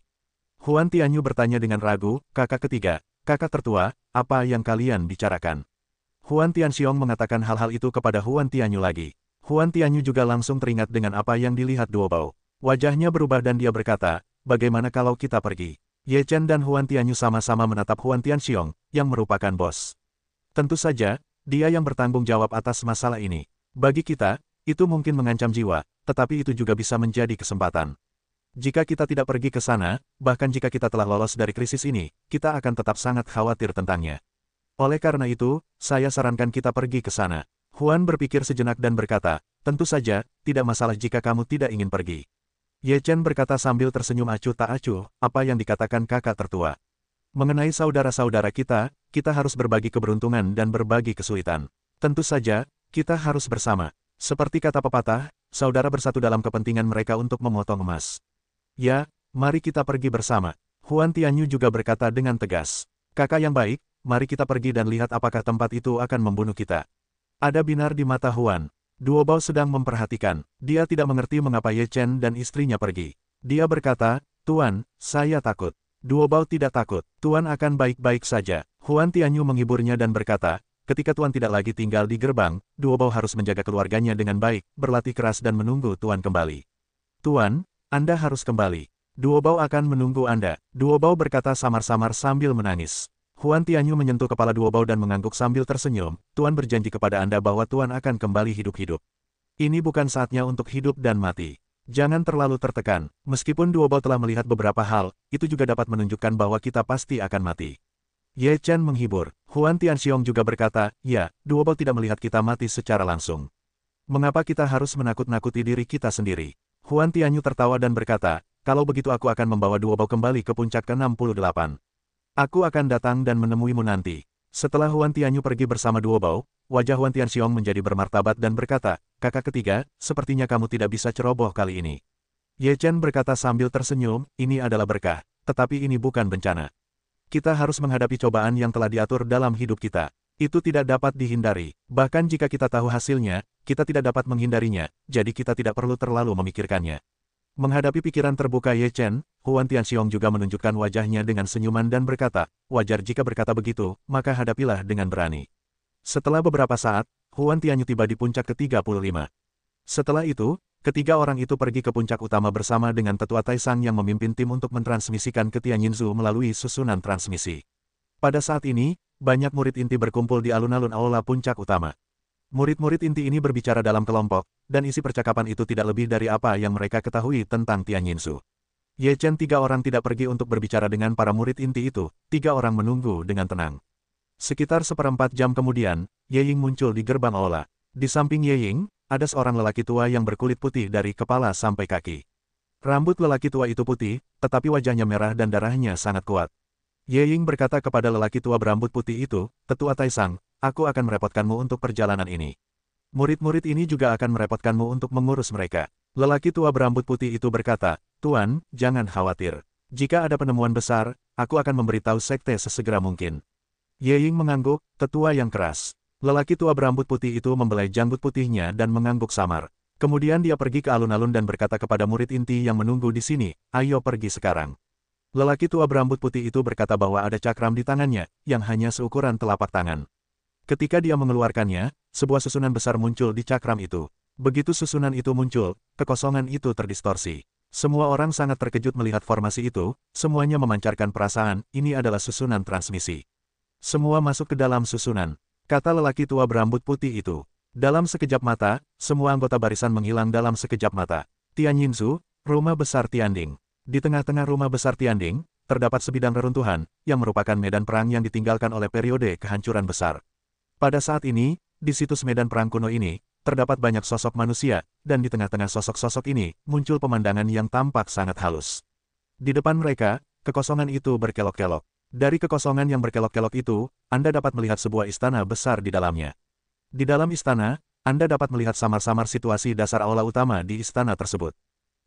Huan Tianyu bertanya dengan ragu, kakak ketiga, kakak tertua, apa yang kalian bicarakan? Huan Tianxiong mengatakan hal-hal itu kepada Huan Tianyu lagi. Huan Tianyu juga langsung teringat dengan apa yang dilihat Duo Bao. Wajahnya berubah dan dia berkata, bagaimana kalau kita pergi? Ye Chen dan Huan Tianyu sama-sama menatap Huan Tianxiong, yang merupakan bos. Tentu saja, dia yang bertanggung jawab atas masalah ini. Bagi kita, itu mungkin mengancam jiwa, tetapi itu juga bisa menjadi kesempatan. Jika kita tidak pergi ke sana, bahkan jika kita telah lolos dari krisis ini, kita akan tetap sangat khawatir tentangnya. Oleh karena itu, saya sarankan kita pergi ke sana. Huan berpikir sejenak dan berkata, tentu saja, tidak masalah jika kamu tidak ingin pergi. Ye Chen berkata sambil tersenyum acuh tak acuh, apa yang dikatakan kakak tertua. Mengenai saudara-saudara kita, kita harus berbagi keberuntungan dan berbagi kesulitan. Tentu saja, kita harus bersama. Seperti kata pepatah, saudara bersatu dalam kepentingan mereka untuk memotong emas. Ya, mari kita pergi bersama. Huan Tianyu juga berkata dengan tegas. Kakak yang baik, mari kita pergi dan lihat apakah tempat itu akan membunuh kita. Ada binar di mata Huan. Duo Bao sedang memperhatikan. Dia tidak mengerti mengapa Ye Chen dan istrinya pergi. Dia berkata, Tuan, saya takut. Duo Bao tidak takut. Tuan akan baik-baik saja. Huan Tianyu menghiburnya dan berkata, ketika Tuan tidak lagi tinggal di gerbang, Duo Bao harus menjaga keluarganya dengan baik, berlatih keras dan menunggu Tuan kembali. Tuan, Anda harus kembali. Duo Bao akan menunggu Anda. Duo Bao berkata samar-samar sambil menangis. Huan Tianyu menyentuh kepala Duo Bao dan mengangguk sambil tersenyum. Tuan berjanji kepada Anda bahwa Tuan akan kembali hidup-hidup. Ini bukan saatnya untuk hidup dan mati. Jangan terlalu tertekan. Meskipun Duo Bao telah melihat beberapa hal, itu juga dapat menunjukkan bahwa kita pasti akan mati. Ye Chen menghibur. Huan Tianxiong juga berkata, ya, Duo Bao tidak melihat kita mati secara langsung. Mengapa kita harus menakut-nakuti diri kita sendiri? Huan Tianyu tertawa dan berkata, kalau begitu aku akan membawa Duo Bao kembali ke puncak ke-68. Aku akan datang dan menemuimu nanti. Setelah Huan Tianyu pergi bersama Duo Bao, wajah Huan Tianxiong menjadi bermartabat dan berkata, kakak ketiga, sepertinya kamu tidak bisa ceroboh kali ini. Ye Chen berkata sambil tersenyum, ini adalah berkah, tetapi ini bukan bencana. Kita harus menghadapi cobaan yang telah diatur dalam hidup kita. Itu tidak dapat dihindari. Bahkan jika kita tahu hasilnya, kita tidak dapat menghindarinya, jadi kita tidak perlu terlalu memikirkannya. Menghadapi pikiran terbuka Ye Chen, Huan Tianxiong juga menunjukkan wajahnya dengan senyuman dan berkata, wajar jika berkata begitu, maka hadapilah dengan berani. Setelah beberapa saat, Huan Tianyu tiba di puncak ke-35. Setelah itu, ketiga orang itu pergi ke puncak utama bersama dengan Tetua Taisang yang memimpin tim untuk mentransmisikan ke Tianjinzu melalui susunan transmisi. Pada saat ini, banyak murid inti berkumpul di alun-alun aula puncak utama. Murid-murid inti ini berbicara dalam kelompok, dan isi percakapan itu tidak lebih dari apa yang mereka ketahui tentang Tianjinzu. Ye Chen 3 orang tidak pergi untuk berbicara dengan para murid inti itu, 3 orang menunggu dengan tenang. Sekitar 1/4 jam kemudian, Ye Ying muncul di gerbang aula. Di samping Ye Ying, ada seorang lelaki tua yang berkulit putih dari kepala sampai kaki. Rambut lelaki tua itu putih, tetapi wajahnya merah dan darahnya sangat kuat. Ye Ying berkata kepada lelaki tua berambut putih itu, "Tetua Taisang, aku akan merepotkanmu untuk perjalanan ini. Murid-murid ini juga akan merepotkanmu untuk mengurus mereka." Lelaki tua berambut putih itu berkata, "Tuan, jangan khawatir. Jika ada penemuan besar, aku akan memberitahu sekte sesegera mungkin." Ye Ying mengangguk, "Tetua yang keras." Lelaki tua berambut putih itu membelai janggut putihnya dan mengangguk samar. Kemudian dia pergi ke alun-alun dan berkata kepada murid inti yang menunggu di sini, "Ayo pergi sekarang." Lelaki tua berambut putih itu berkata bahwa ada cakram di tangannya, yang hanya seukuran telapak tangan. Ketika dia mengeluarkannya, sebuah susunan besar muncul di cakram itu. Begitu susunan itu muncul, kekosongan itu terdistorsi. Semua orang sangat terkejut melihat formasi itu, semuanya memancarkan perasaan, ini adalah susunan transmisi. Semua masuk ke dalam susunan, kata lelaki tua berambut putih itu. Dalam sekejap mata, semua anggota barisan menghilang dalam sekejap mata. Tianyinzu, rumah besar Tianding. Di tengah-tengah rumah besar Tianding, terdapat sebidang reruntuhan, yang merupakan medan perang yang ditinggalkan oleh periode kehancuran besar. Pada saat ini, di situs medan perang kuno ini, terdapat banyak sosok manusia, dan di tengah-tengah sosok-sosok ini, muncul pemandangan yang tampak sangat halus. Di depan mereka, kekosongan itu berkelok-kelok. Dari kekosongan yang berkelok-kelok itu, Anda dapat melihat sebuah istana besar di dalamnya. Di dalam istana, Anda dapat melihat samar-samar situasi dasar aula utama di istana tersebut.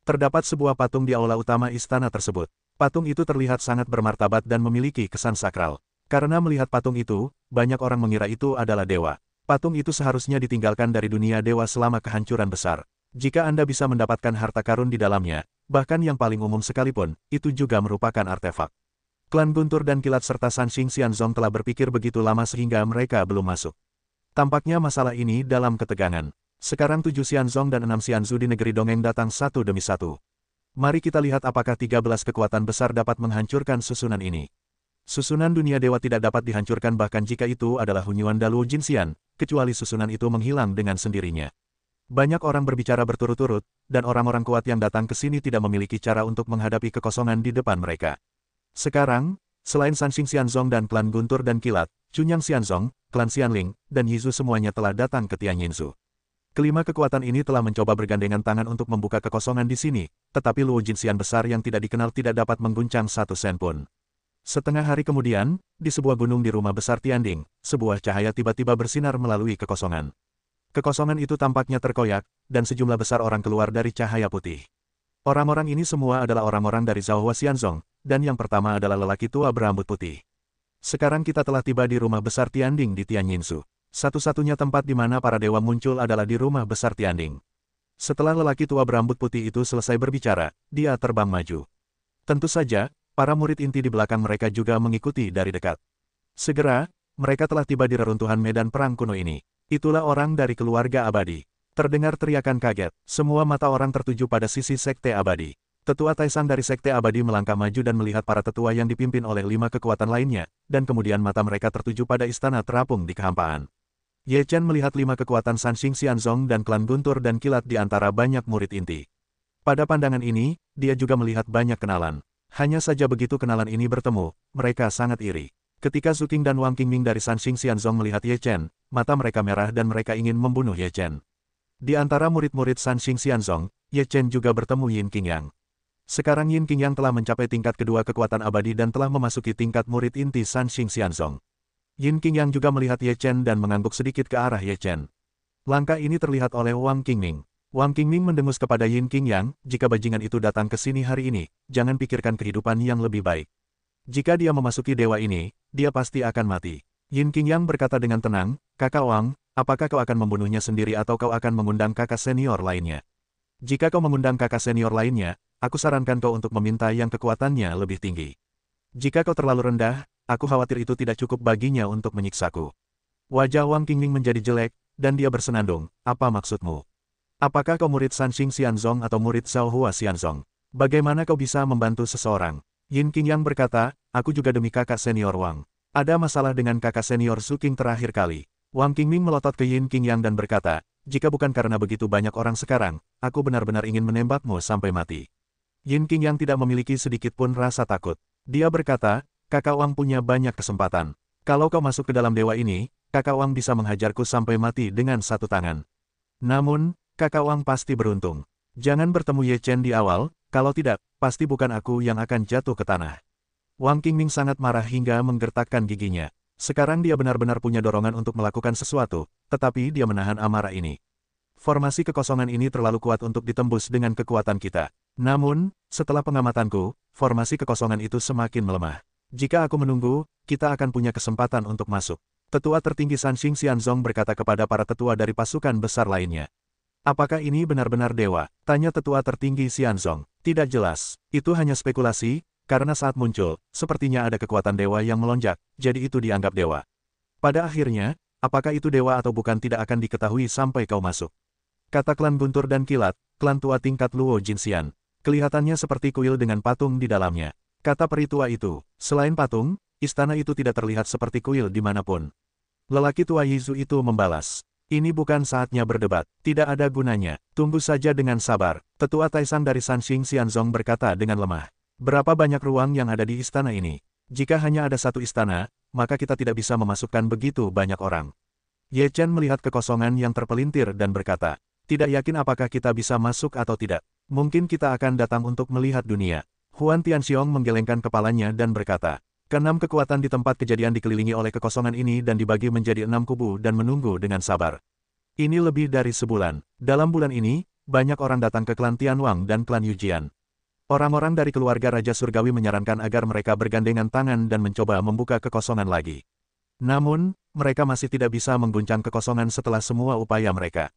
Terdapat sebuah patung di aula utama istana tersebut. Patung itu terlihat sangat bermartabat dan memiliki kesan sakral. Karena melihat patung itu, banyak orang mengira itu adalah dewa. Patung itu seharusnya ditinggalkan dari dunia dewa selama kehancuran besar. Jika Anda bisa mendapatkan harta karun di dalamnya, bahkan yang paling umum sekalipun, itu juga merupakan artefak. Klan Guntur dan Kilat serta Sanxing Xianzong telah berpikir begitu lama sehingga mereka belum masuk. Tampaknya masalah ini dalam ketegangan. Sekarang 7 Xianzong dan 6 Xianzu di negeri dongeng datang satu demi satu. Mari kita lihat apakah 13 kekuatan besar dapat menghancurkan susunan ini. Susunan dunia dewa tidak dapat dihancurkan bahkan jika itu adalah Hunyuan Daluo Jinxian, kecuali susunan itu menghilang dengan sendirinya. Banyak orang berbicara berturut-turut, dan orang-orang kuat yang datang ke sini tidak memiliki cara untuk menghadapi kekosongan di depan mereka. Sekarang, selain Sanxing Xianzong dan klan Guntur dan Kilat, Chunyang Xianzong, klan Xianling, dan Yizu semuanya telah datang ke Tianyinzu. Kelima kekuatan ini telah mencoba bergandengan tangan untuk membuka kekosongan di sini, tetapi Luo Jinxian besar yang tidak dikenal tidak dapat mengguncang satu sen pun. Setengah hari kemudian, di sebuah gunung di rumah besar Tianding, sebuah cahaya tiba-tiba bersinar melalui kekosongan. Kekosongan itu tampaknya terkoyak, dan sejumlah besar orang keluar dari cahaya putih. Orang-orang ini semua adalah orang-orang dari Zhaohua Xianzong, dan yang pertama adalah lelaki tua berambut putih. Sekarang kita telah tiba di rumah besar Tianding di Tianyinzu. Satu-satunya tempat di mana para dewa muncul adalah di rumah besar Tianding. Setelah lelaki tua berambut putih itu selesai berbicara, dia terbang maju. Tentu saja, para murid inti di belakang mereka juga mengikuti dari dekat. Segera, mereka telah tiba di reruntuhan medan perang kuno ini. Itulah orang dari keluarga abadi. Terdengar teriakan kaget, semua mata orang tertuju pada sisi sekte abadi. Tetua Taisang dari sekte abadi melangkah maju dan melihat para tetua yang dipimpin oleh 5 kekuatan lainnya, dan kemudian mata mereka tertuju pada istana terapung di kehampaan. Ye Chen melihat 5 kekuatan Sanxing Xianzong dan klan Guntur dan Kilat di antara banyak murid inti. Pada pandangan ini, dia juga melihat banyak kenalan. Hanya saja begitu kenalan ini bertemu, mereka sangat iri. Ketika Zhu Qing dan Wang Qingming dari Sanxing Xianzong melihat Ye Chen, mata mereka merah dan mereka ingin membunuh Ye Chen. Di antara murid-murid Sanxing Xianzong, Ye Chen juga bertemu Yin Qingyang. Sekarang Yin Qingyang telah mencapai tingkat kedua kekuatan abadi dan telah memasuki tingkat murid inti Sanxing Xianzong. Yin Qingyang juga melihat Ye Chen dan mengangguk sedikit ke arah Ye Chen. Langkah ini terlihat oleh Wang Qingming. Wang Qingming mendengus kepada Yin Qingyang, jika bajingan itu datang ke sini hari ini, jangan pikirkan kehidupan yang lebih baik. Jika dia memasuki dewa ini, dia pasti akan mati. Yin Qingyang berkata dengan tenang, "Kakak Wang, apakah kau akan membunuhnya sendiri atau kau akan mengundang kakak senior lainnya? Jika kau mengundang kakak senior lainnya, aku sarankan kau untuk meminta yang kekuatannya lebih tinggi. Jika kau terlalu rendah, aku khawatir itu tidak cukup baginya untuk menyiksaku." Wajah Wang Qingming menjadi jelek, dan dia bersenandung, "Apa maksudmu? Apakah kau murid Sanxing Xianzong atau murid Zhaohua Xianzong? Bagaimana kau bisa membantu seseorang?" Yin Qingyang berkata, "Aku juga demi kakak senior Wang. Ada masalah dengan kakak senior Zhu Qing terakhir kali." Wang Qingming melotot ke Yin Qingyang dan berkata, "Jika bukan karena begitu banyak orang sekarang, aku benar-benar ingin menembakmu sampai mati." Yin Qingyang tidak memiliki sedikit pun rasa takut. Dia berkata, "Kakak Wang punya banyak kesempatan. Kalau kau masuk ke dalam dewa ini, kakak Wang bisa menghajarku sampai mati dengan satu tangan." Namun, Kakak Wang pasti beruntung. Jangan bertemu Ye Chen di awal, kalau tidak, pasti bukan aku yang akan jatuh ke tanah. Wang Qingming sangat marah hingga menggertakkan giginya. Sekarang dia benar-benar punya dorongan untuk melakukan sesuatu, tetapi dia menahan amarah ini. Formasi kekosongan ini terlalu kuat untuk ditembus dengan kekuatan kita. Namun, setelah pengamatanku, formasi kekosongan itu semakin melemah. Jika aku menunggu, kita akan punya kesempatan untuk masuk. Tetua tertinggi Sanxing Xianzong berkata kepada para tetua dari pasukan besar lainnya. Apakah ini benar-benar dewa? Tanya tetua tertinggi Xianzong. Tidak jelas. Itu hanya spekulasi, karena saat muncul, sepertinya ada kekuatan dewa yang melonjak, jadi itu dianggap dewa. Pada akhirnya, apakah itu dewa atau bukan tidak akan diketahui sampai kau masuk. Kata klan Guntur dan Kilat, klan tua tingkat Luo Jinxian. Kelihatannya seperti kuil dengan patung di dalamnya. Kata peri tua itu, selain patung, istana itu tidak terlihat seperti kuil dimanapun. Lelaki tua Yizu itu membalas. Ini bukan saatnya berdebat, tidak ada gunanya, tunggu saja dengan sabar. Tetua Taishan dari Sanxing Xianzong berkata dengan lemah. Berapa banyak ruang yang ada di istana ini? Jika hanya ada satu istana, maka kita tidak bisa memasukkan begitu banyak orang. Ye Chen melihat kekosongan yang terpelintir dan berkata, tidak yakin apakah kita bisa masuk atau tidak. Mungkin kita akan datang untuk melihat dunia. Huan Tianxiong menggelengkan kepalanya dan berkata, keenam kekuatan di tempat kejadian dikelilingi oleh kekosongan ini dan dibagi menjadi 6 kubu dan menunggu dengan sabar. Ini lebih dari sebulan. Dalam bulan ini, banyak orang datang ke klan Tianwang dan klan Yujian. Orang-orang dari keluarga Raja Surgawi menyarankan agar mereka bergandengan tangan dan mencoba membuka kekosongan lagi. Namun, mereka masih tidak bisa mengguncang kekosongan setelah semua upaya mereka.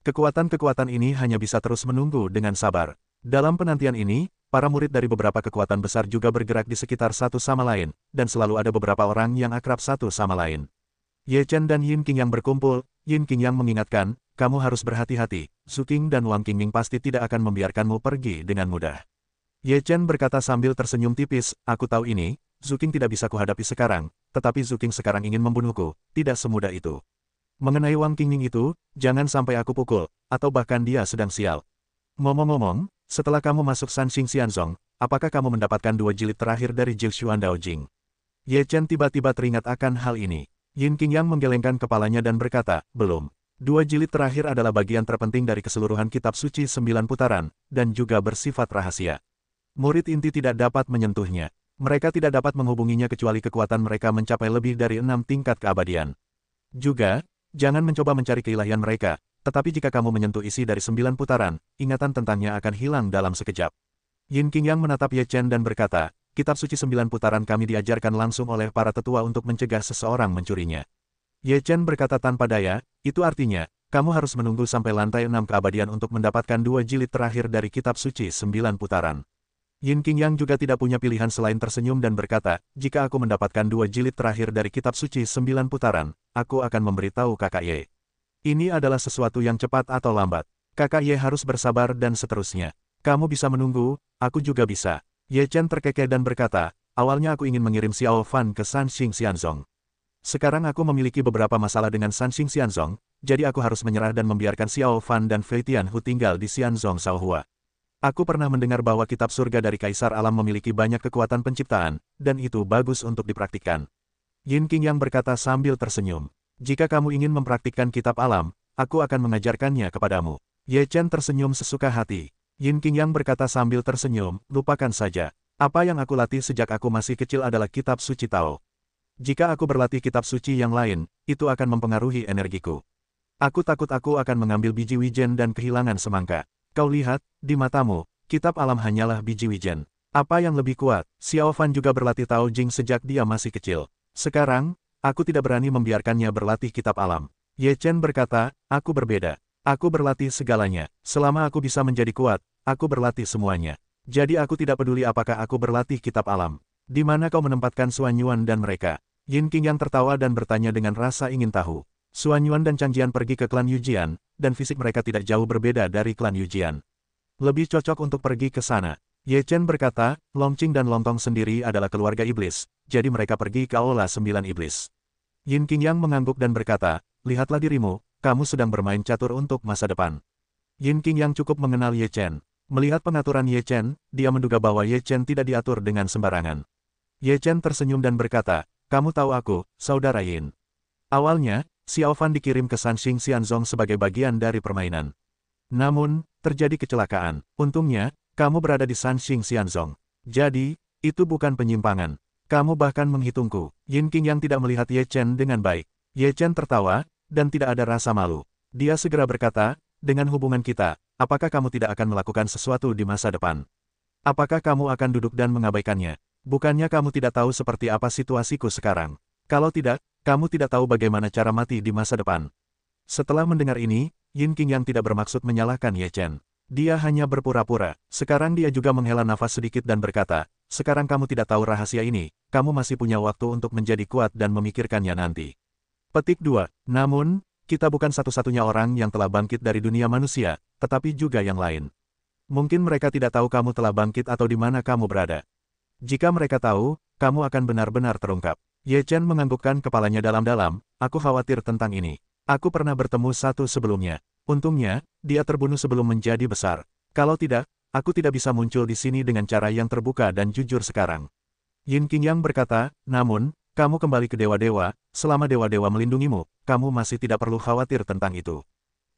Kekuatan-kekuatan ini hanya bisa terus menunggu dengan sabar. Dalam penantian ini, para murid dari beberapa kekuatan besar juga bergerak di sekitar satu sama lain, dan selalu ada beberapa orang yang akrab satu sama lain. Ye Chen dan Yin Qingyang berkumpul, Yin Qingyang mengingatkan, kamu harus berhati-hati, Zhu Qing dan Wang Qingming pasti tidak akan membiarkanmu pergi dengan mudah. Ye Chen berkata sambil tersenyum tipis, aku tahu ini, Zhu Qing tidak bisa kuhadapi sekarang, tetapi Zhu Qing sekarang ingin membunuhku, tidak semudah itu. Mengenai Wang Qingming itu, jangan sampai aku pukul, atau bahkan dia sedang sial. Ngomong-ngomong, setelah kamu masuk Sanxing Xianzong, apakah kamu mendapatkan 2 jilid terakhir dari Jixuan Daojing? Ye Chen tiba-tiba teringat akan hal ini. Yin Qingyang menggelengkan kepalanya dan berkata, belum. 2 jilid terakhir adalah bagian terpenting dari keseluruhan kitab suci 9 putaran, dan juga bersifat rahasia. Murid inti tidak dapat menyentuhnya. Mereka tidak dapat menghubunginya kecuali kekuatan mereka mencapai lebih dari 6 tingkat keabadian. Juga, jangan mencoba mencari keilahian mereka, tetapi jika kamu menyentuh isi dari 9 putaran, ingatan tentangnya akan hilang dalam sekejap. Yin Qingyang menatap Ye Chen dan berkata, kitab suci 9 putaran kami diajarkan langsung oleh para tetua untuk mencegah seseorang mencurinya. Ye Chen berkata tanpa daya, itu artinya, kamu harus menunggu sampai lantai 6 keabadian untuk mendapatkan 2 jilid terakhir dari kitab suci 9 putaran. Yin Qingyang juga tidak punya pilihan selain tersenyum dan berkata, jika aku mendapatkan 2 jilid terakhir dari kitab suci 9 putaran, aku akan memberitahu kakak Ye. Ini adalah sesuatu yang cepat atau lambat. Kakak Ye harus bersabar dan seterusnya. Kamu bisa menunggu, aku juga bisa. Ye Chen terkekeh dan berkata, awalnya aku ingin mengirim Xiao Fan ke Sanxing Xianzong. Sekarang aku memiliki beberapa masalah dengan Sanxing Xianzong, jadi aku harus menyerah dan membiarkan Xiao Fan dan Fei Tianhu tinggal di Xianzong Shaohua. Aku pernah mendengar bahwa kitab surga dari Kaisar Alam memiliki banyak kekuatan penciptaan, dan itu bagus untuk dipraktikkan. Yin Qingyang berkata sambil tersenyum. Jika kamu ingin mempraktikkan kitab alam, aku akan mengajarkannya kepadamu. Ye Chen tersenyum sesuka hati. Yin Qingyang berkata sambil tersenyum, lupakan saja. Apa yang aku latih sejak aku masih kecil adalah kitab suci Tao. Jika aku berlatih kitab suci yang lain, itu akan mempengaruhi energiku. Aku takut aku akan mengambil biji wijen dan kehilangan semangka. Kau lihat, di matamu, kitab alam hanyalah biji wijen. Apa yang lebih kuat? Xiao Fan juga berlatih Tao Jing sejak dia masih kecil. Sekarang, aku tidak berani membiarkannya berlatih kitab alam. Ye Chen berkata, aku berbeda. Aku berlatih segalanya. Selama aku bisa menjadi kuat, aku berlatih semuanya. Jadi aku tidak peduli apakah aku berlatih kitab alam. Di mana kau menempatkan Suan Yuan dan mereka? Yin Qingyang tertawa dan bertanya dengan rasa ingin tahu. Suan Yuan dan Chang Jian pergi ke klan Yujian, dan fisik mereka tidak jauh berbeda dari klan Yujian. Lebih cocok untuk pergi ke sana. Ye Chen berkata, Long Qing dan Lontong sendiri adalah keluarga iblis, jadi mereka pergi ke Aula 9 Iblis. Yin Qingyang mengangguk dan berkata, lihatlah dirimu, kamu sedang bermain catur untuk masa depan. Yin Qingyang cukup mengenal Ye Chen. Melihat pengaturan Ye Chen, dia menduga bahwa Ye Chen tidak diatur dengan sembarangan. Ye Chen tersenyum dan berkata, kamu tahu aku, saudara Yin. Awalnya, Xiao Fan dikirim ke Sanxing Xianzong sebagai bagian dari permainan. Namun, terjadi kecelakaan. Untungnya, kamu berada di Sanxing Xianzong. Jadi, itu bukan penyimpangan. Kamu bahkan menghitungku. Yin Qingyang tidak melihat Ye Chen dengan baik. Ye Chen tertawa, dan tidak ada rasa malu. Dia segera berkata, dengan hubungan kita, apakah kamu tidak akan melakukan sesuatu di masa depan? Apakah kamu akan duduk dan mengabaikannya? Bukannya kamu tidak tahu seperti apa situasiku sekarang? Kalau tidak, kamu tidak tahu bagaimana cara mati di masa depan. Setelah mendengar ini, Yin Qingyang tidak bermaksud menyalahkan Ye Chen. Dia hanya berpura-pura. Sekarang dia juga menghela nafas sedikit dan berkata, sekarang kamu tidak tahu rahasia ini, kamu masih punya waktu untuk menjadi kuat dan memikirkannya nanti. Petik 2. Namun, kita bukan satu-satunya orang yang telah bangkit dari dunia manusia, tetapi juga yang lain. Mungkin mereka tidak tahu kamu telah bangkit atau di mana kamu berada. Jika mereka tahu, kamu akan benar-benar terungkap. Ye Chen menganggukkan kepalanya dalam-dalam, aku khawatir tentang ini. Aku pernah bertemu satu sebelumnya. Untungnya, dia terbunuh sebelum menjadi besar. Kalau tidak, aku tidak bisa muncul di sini dengan cara yang terbuka dan jujur sekarang. Yin Qingyang berkata, namun, kamu kembali ke dewa-dewa, selama dewa-dewa melindungimu, kamu masih tidak perlu khawatir tentang itu.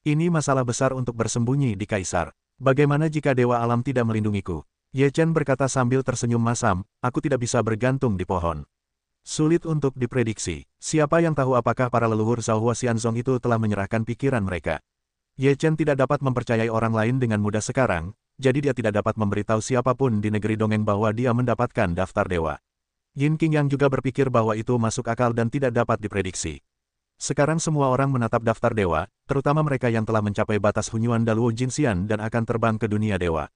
Ini masalah besar untuk bersembunyi di Kaisar. Bagaimana jika dewa alam tidak melindungiku? Ye Chen berkata sambil tersenyum masam, aku tidak bisa bergantung di pohon. Sulit untuk diprediksi. Siapa yang tahu apakah para leluhur Zhaohua Xianzong itu telah menyerahkan pikiran mereka? Ye Chen tidak dapat mempercayai orang lain dengan mudah sekarang, jadi dia tidak dapat memberitahu siapapun di negeri dongeng bahwa dia mendapatkan daftar dewa. Yin Qingyang juga berpikir bahwa itu masuk akal dan tidak dapat diprediksi. Sekarang semua orang menatap daftar dewa, terutama mereka yang telah mencapai batas Hunyuan Daluo Jinxian dan akan terbang ke dunia dewa.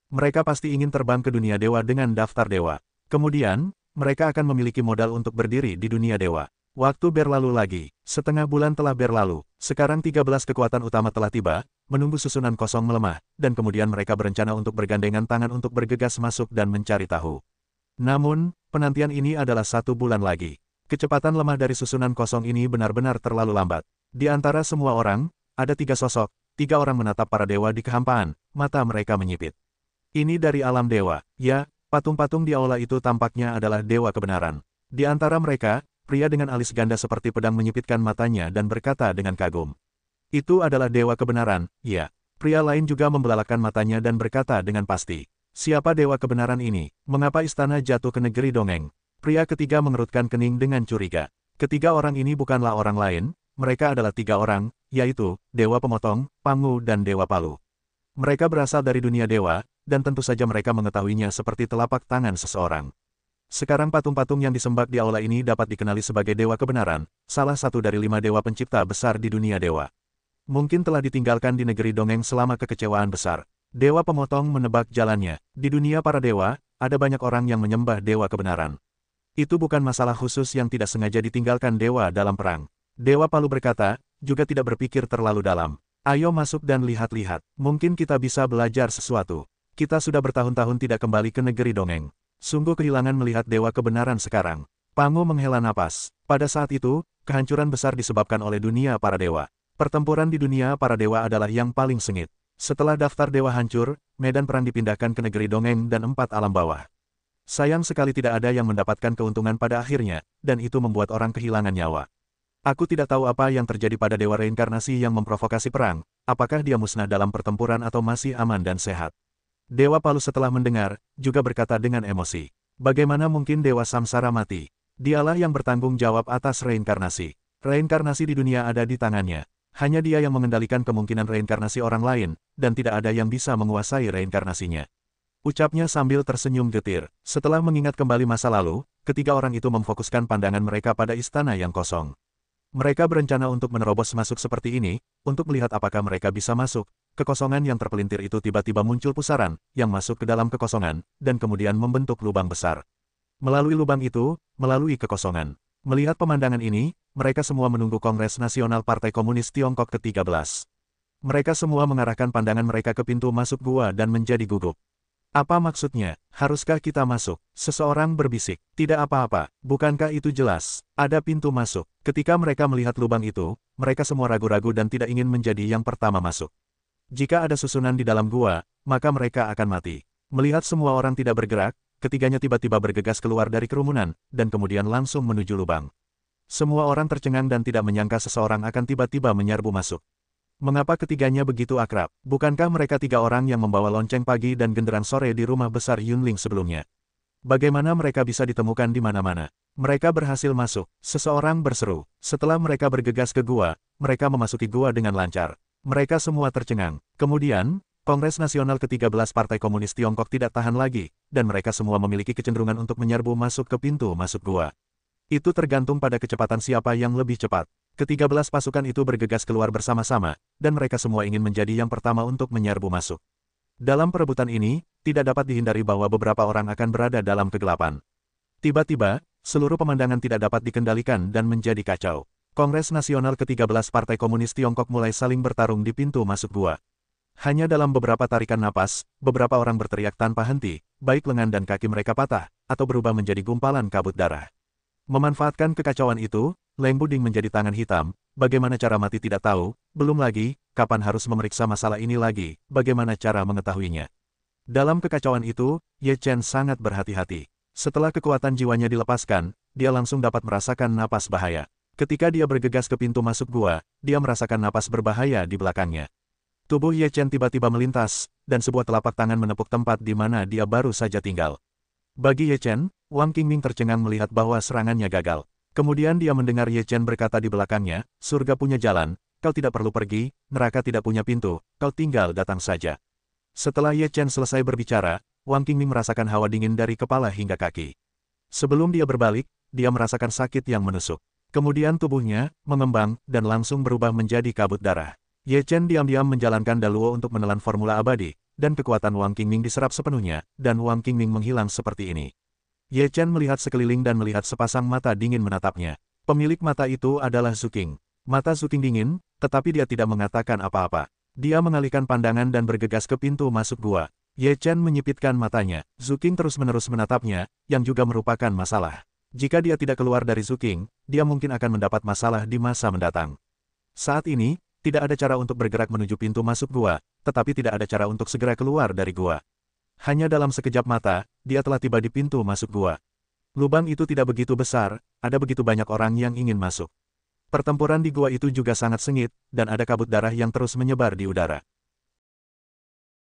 Mereka pasti ingin terbang ke dunia dewa dengan daftar dewa. Kemudian, mereka akan memiliki modal untuk berdiri di dunia dewa. Waktu berlalu lagi, setengah bulan telah berlalu, sekarang 13 kekuatan utama telah tiba, menunggu susunan kosong melemah, dan kemudian mereka berencana untuk bergandengan tangan untuk bergegas masuk dan mencari tahu. Namun, penantian ini adalah 1 bulan lagi. Kecepatan lemah dari susunan kosong ini benar-benar terlalu lambat. Di antara semua orang, ada 3 sosok, 3 orang menatap para dewa di kehampaan, mata mereka menyipit. Ini dari alam dewa, ya, patung-patung di aula itu tampaknya adalah dewa kebenaran. Di antara mereka, pria dengan alis ganda seperti pedang menyipitkan matanya dan berkata dengan kagum. Itu adalah dewa kebenaran, ya. Pria lain juga membelalakan matanya dan berkata dengan pasti. Siapa dewa kebenaran ini? Mengapa istana jatuh ke negeri dongeng? Pria ketiga mengerutkan kening dengan curiga. Ketiga orang ini bukanlah orang lain, mereka adalah 3 orang, yaitu, Dewa Pemotong, Pangu dan Dewa Palu. Mereka berasal dari dunia dewa, dan tentu saja mereka mengetahuinya seperti telapak tangan seseorang. Sekarang patung-patung yang disembah di aula ini dapat dikenali sebagai dewa kebenaran, salah satu dari 5 dewa pencipta besar di dunia dewa. Mungkin telah ditinggalkan di negeri dongeng selama kekecewaan besar. Dewa Pemotong menebak jalannya. Di dunia para dewa, ada banyak orang yang menyembah dewa kebenaran. Itu bukan masalah khusus yang tidak sengaja ditinggalkan dewa dalam perang. Dewa Palu berkata, juga tidak berpikir terlalu dalam. Ayo masuk dan lihat-lihat. Mungkin kita bisa belajar sesuatu. Kita sudah bertahun-tahun tidak kembali ke negeri dongeng. Sungguh kehilangan melihat dewa kebenaran sekarang. Pangu menghela napas. Pada saat itu, kehancuran besar disebabkan oleh dunia para dewa. Pertempuran di dunia para dewa adalah yang paling sengit. Setelah daftar dewa hancur, medan perang dipindahkan ke negeri dongeng dan 4 alam bawah. Sayang sekali tidak ada yang mendapatkan keuntungan pada akhirnya, dan itu membuat orang kehilangan nyawa. Aku tidak tahu apa yang terjadi pada dewa reinkarnasi yang memprovokasi perang, apakah dia musnah dalam pertempuran atau masih aman dan sehat. Dewa Palu setelah mendengar, juga berkata dengan emosi. Bagaimana mungkin dewa samsara mati? Dialah yang bertanggung jawab atas reinkarnasi. Reinkarnasi di dunia ada di tangannya. Hanya dia yang mengendalikan kemungkinan reinkarnasi orang lain, dan tidak ada yang bisa menguasai reinkarnasinya. Ucapnya sambil tersenyum getir. Setelah mengingat kembali masa lalu, ketiga orang itu memfokuskan pandangan mereka pada istana yang kosong. Mereka berencana untuk menerobos masuk seperti ini, untuk melihat apakah mereka bisa masuk. Kekosongan yang terpelintir itu tiba-tiba muncul pusaran, yang masuk ke dalam kekosongan, dan kemudian membentuk lubang besar. Melalui lubang itu, melalui kekosongan. Melihat pemandangan ini, mereka semua menunggu Kongres Nasional Partai Komunis Tiongkok ke-13. Mereka semua mengarahkan pandangan mereka ke pintu masuk gua dan menjadi gugup. Apa maksudnya? Haruskah kita masuk? Seseorang berbisik. Tidak apa-apa, bukankah itu jelas? Ada pintu masuk. Ketika mereka melihat lubang itu, mereka semua ragu-ragu dan tidak ingin menjadi yang pertama masuk. Jika ada susunan di dalam gua, maka mereka akan mati. Melihat semua orang tidak bergerak, ketiganya tiba-tiba bergegas keluar dari kerumunan, dan kemudian langsung menuju lubang. Semua orang tercengang dan tidak menyangka seseorang akan tiba-tiba menyerbu masuk. Mengapa ketiganya begitu akrab? Bukankah mereka tiga orang yang membawa lonceng pagi dan genderang sore di rumah besar Yunling sebelumnya? Bagaimana mereka bisa ditemukan di mana-mana? Mereka berhasil masuk, seseorang berseru. Setelah mereka bergegas ke gua, mereka memasuki gua dengan lancar. Mereka semua tercengang. Kemudian, Kongres Nasional ke-13 Partai Komunis Tiongkok tidak tahan lagi, dan mereka semua memiliki kecenderungan untuk menyerbu masuk ke pintu masuk gua. Itu tergantung pada kecepatan siapa yang lebih cepat. Ke-13 pasukan itu bergegas keluar bersama-sama, dan mereka semua ingin menjadi yang pertama untuk menyerbu masuk. Dalam perebutan ini, tidak dapat dihindari bahwa beberapa orang akan berada dalam kegelapan. Tiba-tiba, seluruh pemandangan tidak dapat dikendalikan dan menjadi kacau. Kongres Nasional ke-13 Partai Komunis Tiongkok mulai saling bertarung di pintu masuk gua. Hanya dalam beberapa tarikan napas, beberapa orang berteriak tanpa henti, baik lengan dan kaki mereka patah, atau berubah menjadi gumpalan kabut darah. Memanfaatkan kekacauan itu, Leng Buding menjadi tangan hitam. Bagaimana cara mati tidak tahu, belum lagi, kapan harus memeriksa masalah ini lagi, bagaimana cara mengetahuinya. Dalam kekacauan itu, Ye Chen sangat berhati-hati. Setelah kekuatan jiwanya dilepaskan, dia langsung dapat merasakan napas bahaya. Ketika dia bergegas ke pintu masuk gua, dia merasakan napas berbahaya di belakangnya. Tubuh Ye Chen tiba-tiba melintas, dan sebuah telapak tangan menepuk tempat di mana dia baru saja tinggal. Bagi Ye Chen, Wang Qingming tercengang melihat bahwa serangannya gagal. Kemudian dia mendengar Ye Chen berkata di belakangnya, surga punya jalan, kau tidak perlu pergi, neraka tidak punya pintu, kau tinggal datang saja. Setelah Ye Chen selesai berbicara, Wang Qingming merasakan hawa dingin dari kepala hingga kaki. Sebelum dia berbalik, dia merasakan sakit yang menusuk. Kemudian tubuhnya mengembang dan langsung berubah menjadi kabut darah. Ye Chen diam-diam menjalankan Daluo untuk menelan formula abadi, dan kekuatan Wang Qingming diserap sepenuhnya, dan Wang Qingming menghilang seperti ini. Ye Chen melihat sekeliling dan melihat sepasang mata dingin menatapnya. Pemilik mata itu adalah Zuqing. Mata Zuqing dingin, tetapi dia tidak mengatakan apa-apa. Dia mengalihkan pandangan dan bergegas ke pintu masuk gua. Ye Chen menyipitkan matanya. Zuqing terus-menerus menatapnya, yang juga merupakan masalah. Jika dia tidak keluar dari Zuqing, dia mungkin akan mendapat masalah di masa mendatang. Saat ini, tidak ada cara untuk bergerak menuju pintu masuk gua, tetapi tidak ada cara untuk segera keluar dari gua. Hanya dalam sekejap mata, dia telah tiba di pintu masuk gua. Lubang itu tidak begitu besar, ada begitu banyak orang yang ingin masuk. Pertempuran di gua itu juga sangat sengit, dan ada kabut darah yang terus menyebar di udara.